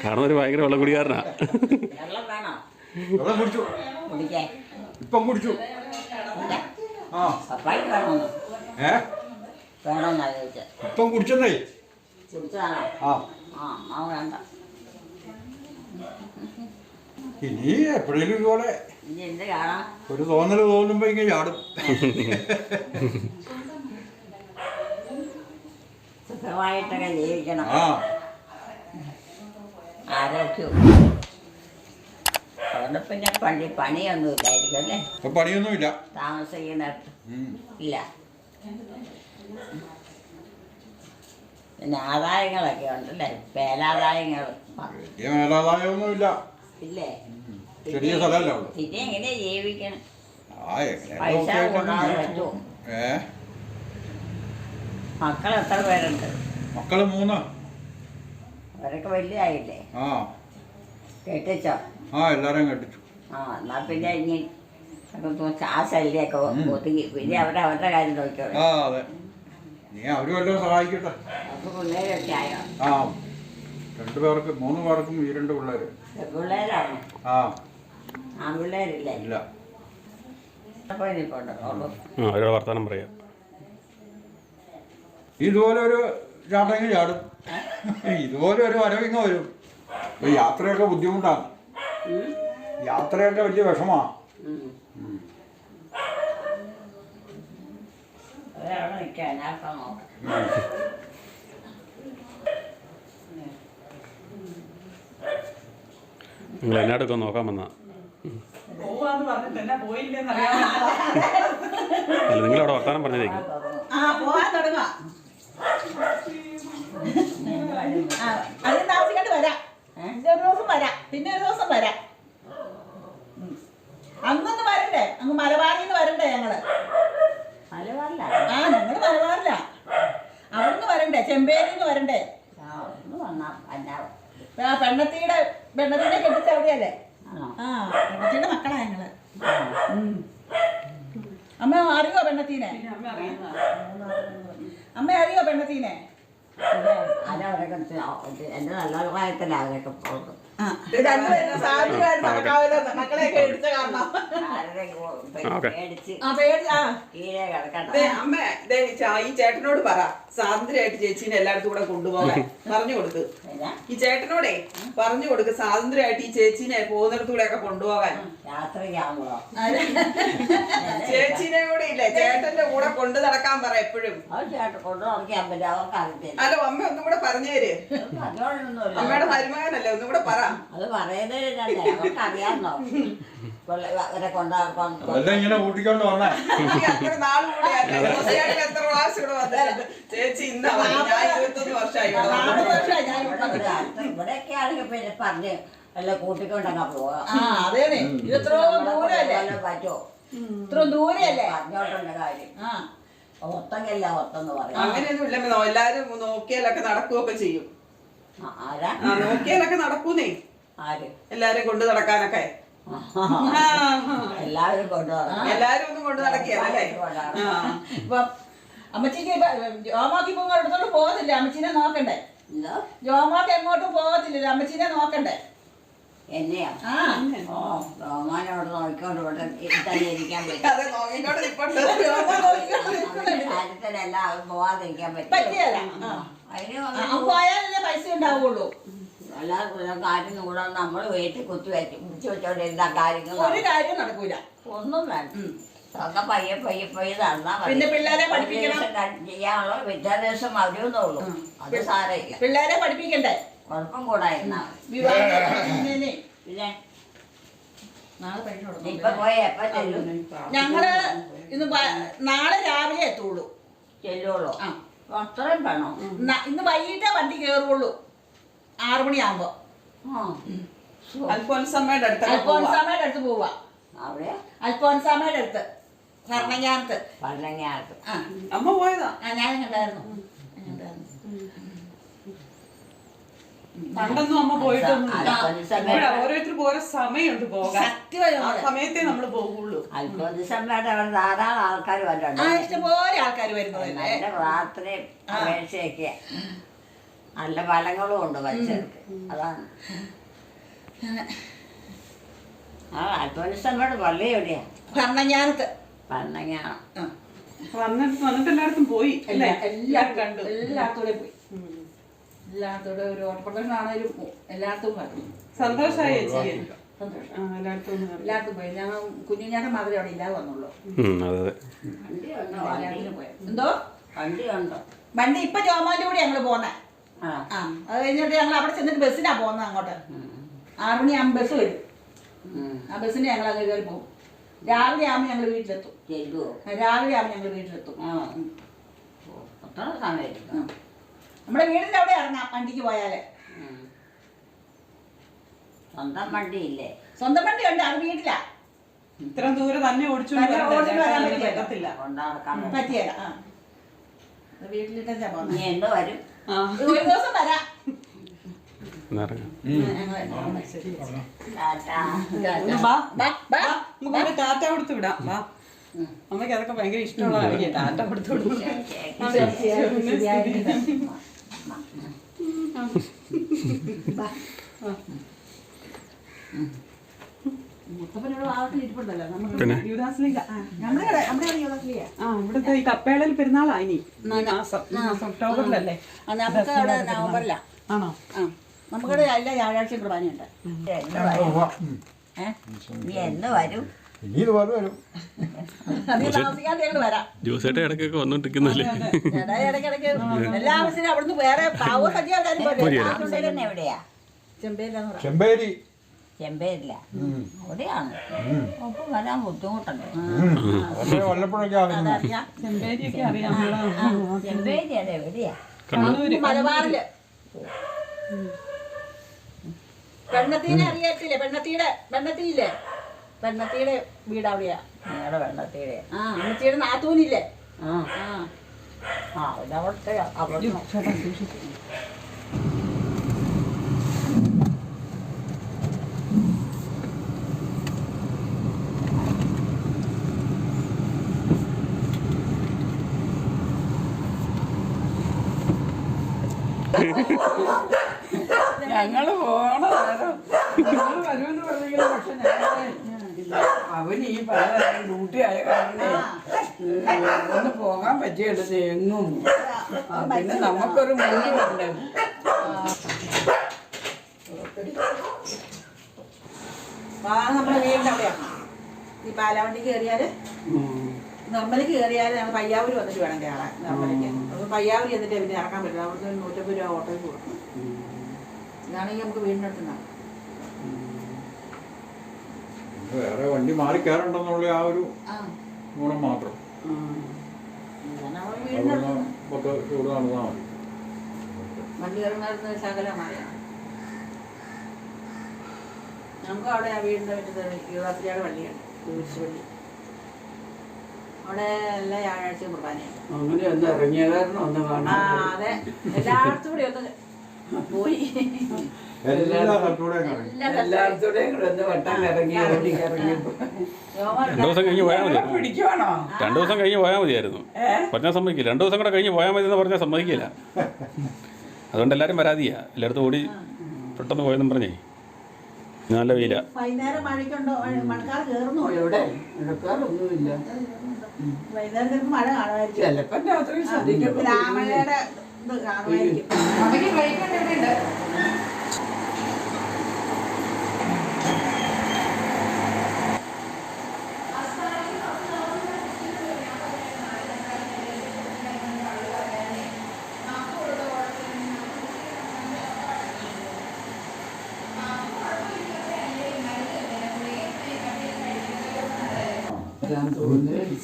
[SPEAKER 4] കാരണവർ ഭയങ്കര വെള്ളം കുടിക്കാരനാ.
[SPEAKER 1] വെള്ളം വേണോ
[SPEAKER 5] വെള്ളം കുടിച്ചു.
[SPEAKER 1] കുടിക്കാൻ?
[SPEAKER 5] ഇപ്പം കുടിച്ചു. ആ
[SPEAKER 1] പപ്പായ്ക്ക് വേണമെന്നോ? വേണമെന്നാ ചോദിച്ചത്.
[SPEAKER 5] ഇപ്പം കുടിച്ചെന്നേ.
[SPEAKER 1] കുടിച്ചതാണോ?
[SPEAKER 5] ആ
[SPEAKER 1] ആ വേണ്ട.
[SPEAKER 5] ഇനി എപ്പോഴേലും ഇതുപോലെ
[SPEAKER 1] ഇനി എന്ത് കാണാം?
[SPEAKER 5] ഒരു തോന്നൽ തോന്നുമ്പോ ഇങ്ങനെ ചാടും.
[SPEAKER 1] സുഖമായിട്ടൊക്കെ ജീവിക്കണം.
[SPEAKER 5] ആ
[SPEAKER 1] ആരോഗ്യവും. അതുകൊണ്ട് പിന്നെ പണിയൊന്നും ഇല്ലായിരിക്കും അല്ലേ?
[SPEAKER 5] ഇപ്പൊ പണിയൊന്നുമില്ല.
[SPEAKER 1] താമസിക്കുന്നിടത്ത് ഇല്ല. പിന്നെ ആദായങ്ങളൊക്കെ ഉണ്ടല്ലേ? പേരാദായങ്ങൾ
[SPEAKER 5] വലിയ മേലാദായമൊന്നുമില്ല.
[SPEAKER 1] ഇല്ലേ?
[SPEAKER 5] ചെറിയ സ്ഥലമല്ല ഉള്ളു.
[SPEAKER 1] പിന്നെ എങ്ങനെയാ ജീവിക്കണം?
[SPEAKER 5] ആ എങ്ങനെ
[SPEAKER 1] പൈസ കൂടാതെ പറ്റുമോ? മക്കൾ എത്ര പേരുണ്ട്?
[SPEAKER 5] മക്കള് 3.
[SPEAKER 1] അവരൊക്കെ വലിയ ആയില്ലേ?
[SPEAKER 5] ആ
[SPEAKER 1] കെട്ടിച്ചോ?
[SPEAKER 5] ആ എല്ലാരെയും കെട്ടിച്ചു.
[SPEAKER 1] ആ എന്നാ പിന്നെ ഇനി ആ ശല്യമൊക്കെ ഒതുങ്ങി പിന്നെ അവരുടെ കാര്യം നോക്കിയോ?
[SPEAKER 5] ആ അതെ. നീ അവര് വല്ലതും സഹായിക്കട്ടെ.
[SPEAKER 1] അപ്പൊ പിള്ളേരൊക്കെ ആയോ?
[SPEAKER 5] ആ 2 പേർക്ക് 3 പേർക്കും ഈ 2 പിള്ളേര്.
[SPEAKER 1] പിള്ളേരാണോ?
[SPEAKER 5] ആ
[SPEAKER 1] ആൺപിള്ളേരില്ലേ?
[SPEAKER 5] ഇല്ല.
[SPEAKER 1] അപ്പൊ ഇനിയിപ്പോണ്ടോ?
[SPEAKER 4] അവരോട് വർത്താനം പറയാം.
[SPEAKER 5] ഇതുപോലെ ഒരു ചാട്ടങ്ങ് ചാടും. ഇതുപോലെ ഒരു വരവിങ്ങ വരും. യാത്രയൊക്കെ ബുദ്ധിമുട്ടാണ്. യാത്രയൊക്കെ വലിയ വിഷമാണ്.
[SPEAKER 1] ഒരാളെ നിൽക്കാൻ ഞാനൊക്കെ നോക്കാം.
[SPEAKER 4] നിങ്ങൾ എന്നാടൊക്കെ നോക്കാൻ വന്നാ?
[SPEAKER 3] പോവാന്ന് പറഞ്ഞിട്ട് എന്നാ പോയില്ലെന്ന് അറിയാൻ.
[SPEAKER 4] അല്ല നിങ്ങളവിടെ വർത്താനം പറഞ്ഞതേക്കും.
[SPEAKER 2] ആ പോവാൻ തുടങ്ങാം. അതിന് താമസിക്കാണ്ട് വരാം. ഒരു ദിവസം വരാം, പിന്നെ ഒരു ദിവസം വരാം. അങ്ങൊന്ന് വരണ്ടേ? അങ്ങ് മലബാറിന്ന് വരണ്ടേ ഞങ്ങള്?
[SPEAKER 1] മലബാറില?
[SPEAKER 2] ആ ഞങ്ങള് മലബാറില. അവിടുന്ന് വരണ്ടേ? ചെമ്പേരിന്ന് വരണ്ടേ? പെണ്ണത്തിന്റെ കെട്ടിച്ച അവിടെയല്ലേ? ആ പെണ്ണത്തിന്റെ മക്കളാ ഞങ്ങള്. അമ്മ അറിയോ പെണ്ണത്തീനെ? അമ്മ അറിയോ പെണ്ണത്തീനെ?
[SPEAKER 1] അതവരൊക്കെ എന്റെ നല്ല പ്രായത്തിലാണ് അവരൊക്കെ പോകുന്നത്.
[SPEAKER 2] രണ്ടുപേരും സാധ്യമായിട്ട് നടക്കാവല്ലോ മക്കളെയൊക്കെ എടുത്ത കാരണം.
[SPEAKER 1] കീഴെ കിടക്കണ്ട.
[SPEAKER 3] അമ്മ ഈ ചേട്ടനോട് പറ സ്വാതന്ത്ര്യമായിട്ട് ചേച്ചീനെ എല്ലായിടത്തും കൂടെ കൊണ്ടുപോകാൻ പറഞ്ഞു കൊടുക്ക്. ഈ ചേട്ടനോടെ പറഞ്ഞു കൊടുക്ക് സ്വാതന്ത്ര്യമായിട്ട് ഈ ചേച്ചീനെ പോകുന്നിടത്തൂടെ ഒക്കെ കൊണ്ടുപോകാൻ.
[SPEAKER 1] യാത്രയാണല്ലോ.
[SPEAKER 3] ചേച്ചീനെ കൂടെ ഇല്ലേ ചേട്ടന്റെ കൂടെ കൊണ്ടു നടക്കാൻ പറ എപ്പോഴും.
[SPEAKER 1] ചേട്ടൻ കൊണ്ടു നടക്കാൻ പറ്റും. അവർക്ക് അറിയത്തില്ല.
[SPEAKER 3] അല്ല അമ്മ ഒന്നും കൂടെ പറഞ്ഞേര്.
[SPEAKER 1] പറഞ്ഞോളൊന്നുമില്ല.
[SPEAKER 3] അമ്മയുടെ മരുമകനല്ലേ ഒന്നും കൂടെ പറ.
[SPEAKER 1] അത് പറയുന്നതല്ലേ അവർക്ക് അറിയാമോ? അവരെ കൊണ്ടാക്കാൻ
[SPEAKER 5] അതെല്ലാം ഇങ്ങനെ കൂട്ടിക്കൊണ്ട് വന്നേ.
[SPEAKER 3] എത്ര നാള് കൂടിയായിരുന്നു. ജോസിയായിട്ട് എത്ര പ്രാവശ്യം ഇവിടെ വന്നിട്ടുണ്ട്. ചേച്ചി ഇന്നാ വന്നത്. ഞാൻ 21 വർഷമായി ഇവിടെ വന്നിട്ട്.
[SPEAKER 1] ഇവിടെയൊക്കെ ആണെങ്കിൽ പിന്നെ പറഞ്ഞ് എല്ലാം കൂട്ടിക്കൊണ്ടങ്ങ് പോവാം.
[SPEAKER 2] അതേനെ ഇത് എത്രയോ ദൂരല്ലേ
[SPEAKER 1] പറ്റുമോ
[SPEAKER 2] ഇത്ര ദൂരല്ലേ
[SPEAKER 1] പറഞ്ഞോട്ടുള്ള കാര്യം. ഒത്തങ്ങല്ല ഒത്തെന്ന് പറയും.
[SPEAKER 3] അങ്ങനെയൊന്നും ഇല്ല. എല്ലാരും നോക്കിയാലൊക്കെ നടക്കുകയൊക്കെ ചെയ്യും.
[SPEAKER 1] ആരാ
[SPEAKER 3] നോക്കിയാലൊക്കെ നടക്കൂന്നേ.
[SPEAKER 1] ആര്
[SPEAKER 3] എല്ലാരും കൊണ്ട് നടക്കാനൊക്കെ
[SPEAKER 1] എല്ലാവരും കൊണ്ടുപോകാം.
[SPEAKER 3] എല്ലാരും ഒന്നും കൊണ്ട് നടക്കിയല്ലേ.
[SPEAKER 2] ഇപ്പൊ അമ്മച്ചിക്ക് ജോമാക്ക് ഇപ്പൊ അടുത്തോട്ട് പോകത്തില്ല, അമ്മച്ചീനെ നോക്കണ്ടേ? ജോമാക്ക് എങ്ങോട്ടും പോകത്തില്ലല്ലോ, അമ്മച്ചീനെ നോക്കണ്ടേ?
[SPEAKER 1] എന്നെയാ റോമാനോട് നോക്കിക്കൊണ്ട് ഇവിടെ തന്നെ ഇരിക്കാൻ പറ്റും.
[SPEAKER 3] അതെ, നോക്കിക്കോട്ടെ നിൽപ്പുണ്ട്.
[SPEAKER 1] കാര്യത്തിനെല്ലാം പോവാതിരിക്കാൻ പറ്റും.
[SPEAKER 2] പറ്റിയല്ല, പോയാലല്ലേ പൈസ ഉണ്ടാവുള്ളൂ.
[SPEAKER 1] എല്ലാ കാര്യം കൂടെ നമ്മൾ വീട്ടിൽ കുത്തി വെച്ചോണ്ട് എല്ലാ കാര്യങ്ങളും
[SPEAKER 2] ഒരു കാര്യം നടക്കൂല.
[SPEAKER 1] ഒന്നും വേണ്ട. ഒക്കെ പയ്യെ പയ്യെ പയ്യെ നടന്നാൽ മതി.
[SPEAKER 2] പിന്നെ പിള്ളേരെ പഠിപ്പിക്കണം.
[SPEAKER 1] ചെയ്യാനുള്ള വിദ്യാഭ്യാസം അവരൊന്നുള്ളൂ. അത് സാരമില്ല.
[SPEAKER 2] പിള്ളേരെ പഠിപ്പിക്കണ്ടേ?
[SPEAKER 1] കുഴപ്പം കൂടായിരുന്നാ
[SPEAKER 2] പിന്നെ
[SPEAKER 1] ഇപ്പൊ പോയി എപ്പ ചെല്ലും?
[SPEAKER 2] ഞങ്ങള് ഇന്ന് നാളെ രാവിലെ എത്തുള്ളൂ.
[SPEAKER 1] ചെല്ലുള്ളൂ. അത്രയും വേണോ?
[SPEAKER 2] ഇന്ന് വൈകിട്ടേ വണ്ടി കേറുള്ളൂ, 6 മണിയാകുമ്പോ.
[SPEAKER 3] അൽഫോൻസമ്മയുടെ
[SPEAKER 2] അടുത്ത് പോവാ.
[SPEAKER 1] അവിടെ
[SPEAKER 2] അൽഫോൻസാമ്മയുടെ അടുത്ത് ഭരണങ്ങാനത്ത്.
[SPEAKER 1] ഭരണങ്ങാനത്ത്
[SPEAKER 3] അമ്മ പോയതാ.
[SPEAKER 2] ഞാൻ കണ്ടായിരുന്നു.
[SPEAKER 3] പണ്ടൊന്നും അമ്മ പോയിട്ടൊന്നുമില്ല. ഓരോരുത്തർക്കും ഓരോ സമയമുണ്ട് പോകാൻ. ആ സമയത്തേ നമ്മള് പോകുള്ളൂ.
[SPEAKER 1] അൽഫോൻസമ്മയുടെ അവിടെ ധാരാളം ആൾക്കാർ വരുന്നുണ്ട്.
[SPEAKER 2] ഇഷ്ടംപോലെ ആൾക്കാർ വരുന്നതല്ലേ.
[SPEAKER 1] നല്ല പ്രാർത്ഥനയും അപേക്ഷയൊക്കെ നല്ല ഫലങ്ങളും ഉണ്ട് മനുഷ്യർക്ക്. അതാണ് അൽഫോൻസമ്മയുടെ പള്ളി എവിടെയാ?
[SPEAKER 2] ഭരണങ്ങാനത്ത്.
[SPEAKER 1] ഭരണങ്ങാനം
[SPEAKER 3] വന്നിട്ട് എല്ലായിടത്തും പോയി.
[SPEAKER 2] എല്ലാവരും കണ്ടു. എല്ലായിടത്തൂടെ പോയി. എല്ലായിടത്തൂടെ ഒരു ഓട്ടപ്രദർശനാണേലും എല്ലായിടത്തും കണ്ടു.
[SPEAKER 3] സന്തോഷമായി ചേച്ചി.
[SPEAKER 2] സന്തോഷം. എല്ലായിടത്തും പോയി. ഞങ്ങൾ കുഞ്ഞുഞ്ഞാട്ടം മാത്രമേ അവിടെ ഇല്ലാതെ വന്നുള്ളൂ. എല്ലാത്തിനും പോയി. എന്തോ
[SPEAKER 1] വണ്ടി ഉണ്ടോ?
[SPEAKER 2] വണ്ടി ഇപ്പൊ ജോമാന്റെ കൂടെ ഞങ്ങള് പോന്നെ. അത് കഴിഞ്ഞിട്ട് ഞങ്ങൾ അവിടെ ചെന്നിട്ട് ബസ്സിനാ പോകുന്നത് അങ്ങോട്ട്. 6 മണിയാകുമ്പോൾ ബസ് വരും. ആ ബസ്സിന് ഞങ്ങൾ അങ്ങ് കയറി പോകും. രാവിലെ ആകുമ്പോൾ ഞങ്ങൾ വീട്ടിലെത്തും. രാവിലെ ആകുമ്പോൾ ഞങ്ങൾ വീട്ടിലെത്തും. നമ്മുടെ വീടിന്റെ അവിടെ ഇറങ്ങാം വണ്ടിക്ക് പോയാല്.
[SPEAKER 1] സ്വന്തം വണ്ടി ഇല്ലേ?
[SPEAKER 2] സ്വന്തം വണ്ടി ഉണ്ട്, അത് വീട്ടിലാ.
[SPEAKER 3] ഇത്ര ദൂരം തന്നെ ഓടിച്ചു പറ്റത്തില്ല.
[SPEAKER 2] പറ്റിയല്ല. വീട്ടിലിട്ടാ പോകുന്നത്.
[SPEAKER 1] എന്ന് വരും?
[SPEAKER 2] ഒരു ദിവസം വരാം.
[SPEAKER 3] ടാറ്റ കൊടുത്തു വിടാം. വാ, അമ്മയ്ക്ക് അതൊക്കെ ഭയങ്കര ഇഷ്ടമുള്ളതാണ്. ടാറ്റ കൊടുത്തു വിടും. ഇവിടുത്തെ ഈ കപ്പേളയിൽ പെരുന്നാളാ ഇനി ഒക്ടോബറിലല്ലേ?
[SPEAKER 2] നമുക്ക് അവിടെ നവംബറിലാ.
[SPEAKER 3] ആണോ?
[SPEAKER 2] നമുക്കിവിടെ എല്ലാ വ്യാഴാഴ്ചയും കുർബാനയുണ്ട്.
[SPEAKER 1] നീ എന്ന് വരും?
[SPEAKER 4] ജോസേട്ട ഇടയ്ക്കൊക്കെ വന്നോണ്ടിരിക്കുന്നല്ലേ?
[SPEAKER 2] ഇടയ്ക്കിടയ്ക്ക് എല്ലാ ആവശ്യത്തിനും അവിടുന്ന് വേറെ
[SPEAKER 1] എവിടെയാ?
[SPEAKER 5] ചെമ്പേരി.
[SPEAKER 1] ചെമ്പേരില്ല, അവിടെയാണ്. ഒപ്പം വരാൻ ബുദ്ധിമുട്ടുണ്ട്.
[SPEAKER 5] വല്ലപ്പോഴൊക്കെ
[SPEAKER 3] ചെമ്പേരിയൊക്കെ അറിയാം.
[SPEAKER 1] ചെമ്പേരി അതെ, എവിടെയാ?
[SPEAKER 2] മലബാറില്. പെണ്ണത്തീനെ അറിയത്തില്ലേ? പെണ്ണത്തിയില്ലേ? പെണ്ണത്തിയുടെ വീട് അവിടെയാ.
[SPEAKER 1] നിങ്ങളുടെ വെള്ളത്തിയുടെ
[SPEAKER 2] അമ്മച്ചിയുടെ നാത്തൂനില്ലേ?
[SPEAKER 1] അവിടുത്തെ
[SPEAKER 3] ഞങ്ങള് പോണ നേരം വരുമെന്ന് പറഞ്ഞെങ്കിലും പക്ഷെ അവന് ഈ പല ഡ്യൂട്ടി ആയ കാരണം ഒന്ന് പോകാൻ പറ്റിയെടുത്ത് എങ്ങും. പിന്നെ നമുക്കൊരു മൂന്ന് ഉണ്ട്.
[SPEAKER 2] നമ്മുടെ വീടിന്റെ അവിടെയാണ്. ഈ പാലാവണ്ടിക്ക് കയറിയാല് നിർമ്മലക്ക് കയറിയാല് ഞങ്ങൾ പയ്യാവൂര് വന്നിട്ട് വേണം കയറാൻ. നിർമ്മലയ്ക്ക് അപ്പൊ പയ്യാവൂര് എന്നിട്ട് പിന്നെ ഇറക്കാൻ പറ്റില്ല. അവിടുത്തെ 150 രൂപ ഓട്ടോയിൽ കൊടുക്കണം. ഇതാണെങ്കിൽ നമുക്ക് വീടിൻ്റെ അടുത്തുണ്ടാവും.
[SPEAKER 5] വേറെ വണ്ടി മാറി കയറണ്ടെന്നുള്ള ആ ഒരു ഗുണം മാത്രം. അവിടുന്ന് 10 ചൂട് നടന്നാൽ മതി.
[SPEAKER 2] വണ്ടി ഇറങ്ങുന്ന ശകലമായ നമുക്ക് അവിടെ ആ വീടിൻ്റെ പറ്റുന്നത് യുവാസിയുടെ വണ്ടിയാണ്, ടൂറിസ്റ്റ് വണ്ടി. അവിടെ എല്ലാ വ്യാഴാഴ്ചയും കുർബാനയാണ്.
[SPEAKER 6] അങ്ങനെ ഒന്ന് ഇറങ്ങിയ കാരണം ഒന്ന്
[SPEAKER 2] ആ
[SPEAKER 6] കാണാൻ.
[SPEAKER 2] അതെ, എല്ലായിടത്തും കൂടി ഒന്ന് പോയി.
[SPEAKER 5] എല്ലാ സ്ഥലത്തൂടെയും കറങ്ങി.
[SPEAKER 6] എല്ലായിടത്തൂടെയും കൂടെ ഒന്ന് വട്ടം ഇറങ്ങി ഓടി ഇറങ്ങിയപ്പോ
[SPEAKER 4] 2 ദിവസം കഴിഞ്ഞ് പോയാൽ മതി.
[SPEAKER 6] പിടിക്കുവാണോ?
[SPEAKER 4] 2 ദിവസം കഴിഞ്ഞ് പോയാൽ മതിയായിരുന്നു. പറഞ്ഞാൽ സമ്മതിക്കില്ല. 2 ദിവസം കൂടെ കഴിഞ്ഞ് പോയാൽ മതി എന്ന് പറഞ്ഞാൽ സമ്മതിക്കില്ല. അതുകൊണ്ട് എല്ലാവരും പരാതിയാ, എല്ലായിടത്തും ഓടി പെട്ടെന്ന് പോയെന്നും പറഞ്ഞേ. നല്ല വെയില.
[SPEAKER 2] വൈകുന്നേരം മഴയ്ക്കുണ്ടോ? മഴക്കാർ കയറുന്നു.
[SPEAKER 6] എവിടെ മഴക്കാറൊന്നുമില്ല.
[SPEAKER 2] വൈകുന്നേരം മഴ കാണുമായിരിക്കും.
[SPEAKER 6] ചിലപ്പോ രാത്രി ശ്രദ്ധിക്കും.
[SPEAKER 2] രാമഴയുടെ ഇത് കാണുമായിരിക്കും.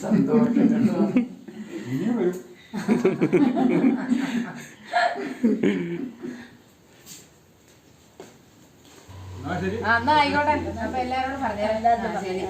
[SPEAKER 6] സന്തോഷം കേട്ടോ.
[SPEAKER 5] ഇനിയും വരും. ശരി.
[SPEAKER 7] എന്നാ ആയിക്കോട്ടെ. അപ്പൊ എല്ലാരോടും പറഞ്ഞു. ശരി.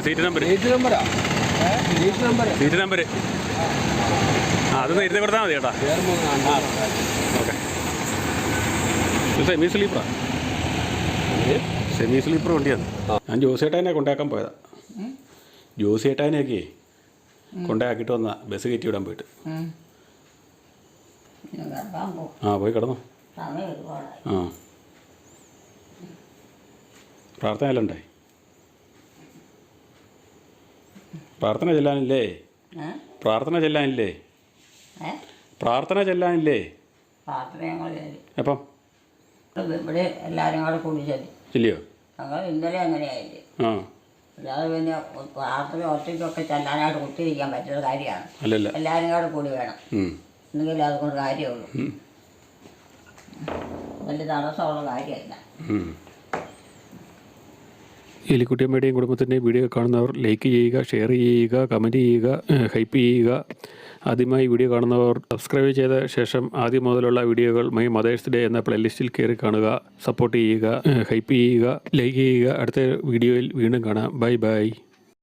[SPEAKER 4] സീറ്റ് നമ്പർ അതൊന്ന് ഇരുന്ന് കൊടുത്താൽ മതി ചേട്ടാ. ഓക്കെ. സെമി സ്ലീപ്പർ വണ്ടിയാണ്. ഞാൻ ജോസിയേട്ടാനെ കൊണ്ടാക്കാൻ പോയതാ. ജോസിയേട്ടാനെയൊക്കെ കൊണ്ടാക്കിയിട്ട് വന്ന ബസ് കയറ്റി വിടാൻ പോയിട്ട്. പോയി കിടന്നു. പ്രാർത്ഥന എല്ലാം ഉണ്ടായി. പ്രാർത്ഥന ചെല്ലാനില്ലേ? അപ്പം
[SPEAKER 1] ഇവിടെ എല്ലാവരും കൂടെ കൂടി ചെല്ലും.
[SPEAKER 4] ഇല്ലയോ?
[SPEAKER 1] ഞങ്ങൾ ഇന്നലെ അങ്ങനെയായില്ലേ. അല്ലാതെ പിന്നെ പ്രാർത്ഥന ഒറ്റയ്ക്കൊക്കെ ചെല്ലാനായിട്ട് കുത്തിയിരിക്കാൻ പറ്റുന്ന കാര്യമാണ്.
[SPEAKER 4] അല്ലല്ല,
[SPEAKER 1] എല്ലാവരും കൂടെ കൂടി വേണം. എന്നെങ്കിലും അതുകൊണ്ട് കാര്യമുള്ളൂ. വലിയ തടസ്സമുള്ള കാര്യമല്ല.
[SPEAKER 4] എലിക്കുട്ടിയമ്മയുടെയും കുടുംബത്തിൻ്റെയും വീഡിയോ കാണുന്നവർ ലൈക്ക് ചെയ്യുക, ഷെയർ ചെയ്യുക, കമൻറ്റ് ചെയ്യുക, ഹൈപ്പ് ചെയ്യുക. ആദ്യമായി വീഡിയോ കാണുന്നവർ സബ്സ്ക്രൈബ് ചെയ്ത ശേഷം ആദ്യം മുതലുള്ള വീഡിയോകൾ മൈ മദേഴ്സ് ഡേ എന്ന പ്ലേലിസ്റ്റിൽ കയറി കാണുക. സപ്പോർട്ട് ചെയ്യുക, ഹൈപ്പ് ചെയ്യുക, ലൈക്ക് ചെയ്യുക. അടുത്ത വീഡിയോയിൽ വീണ്ടും കാണാം. Bye bye.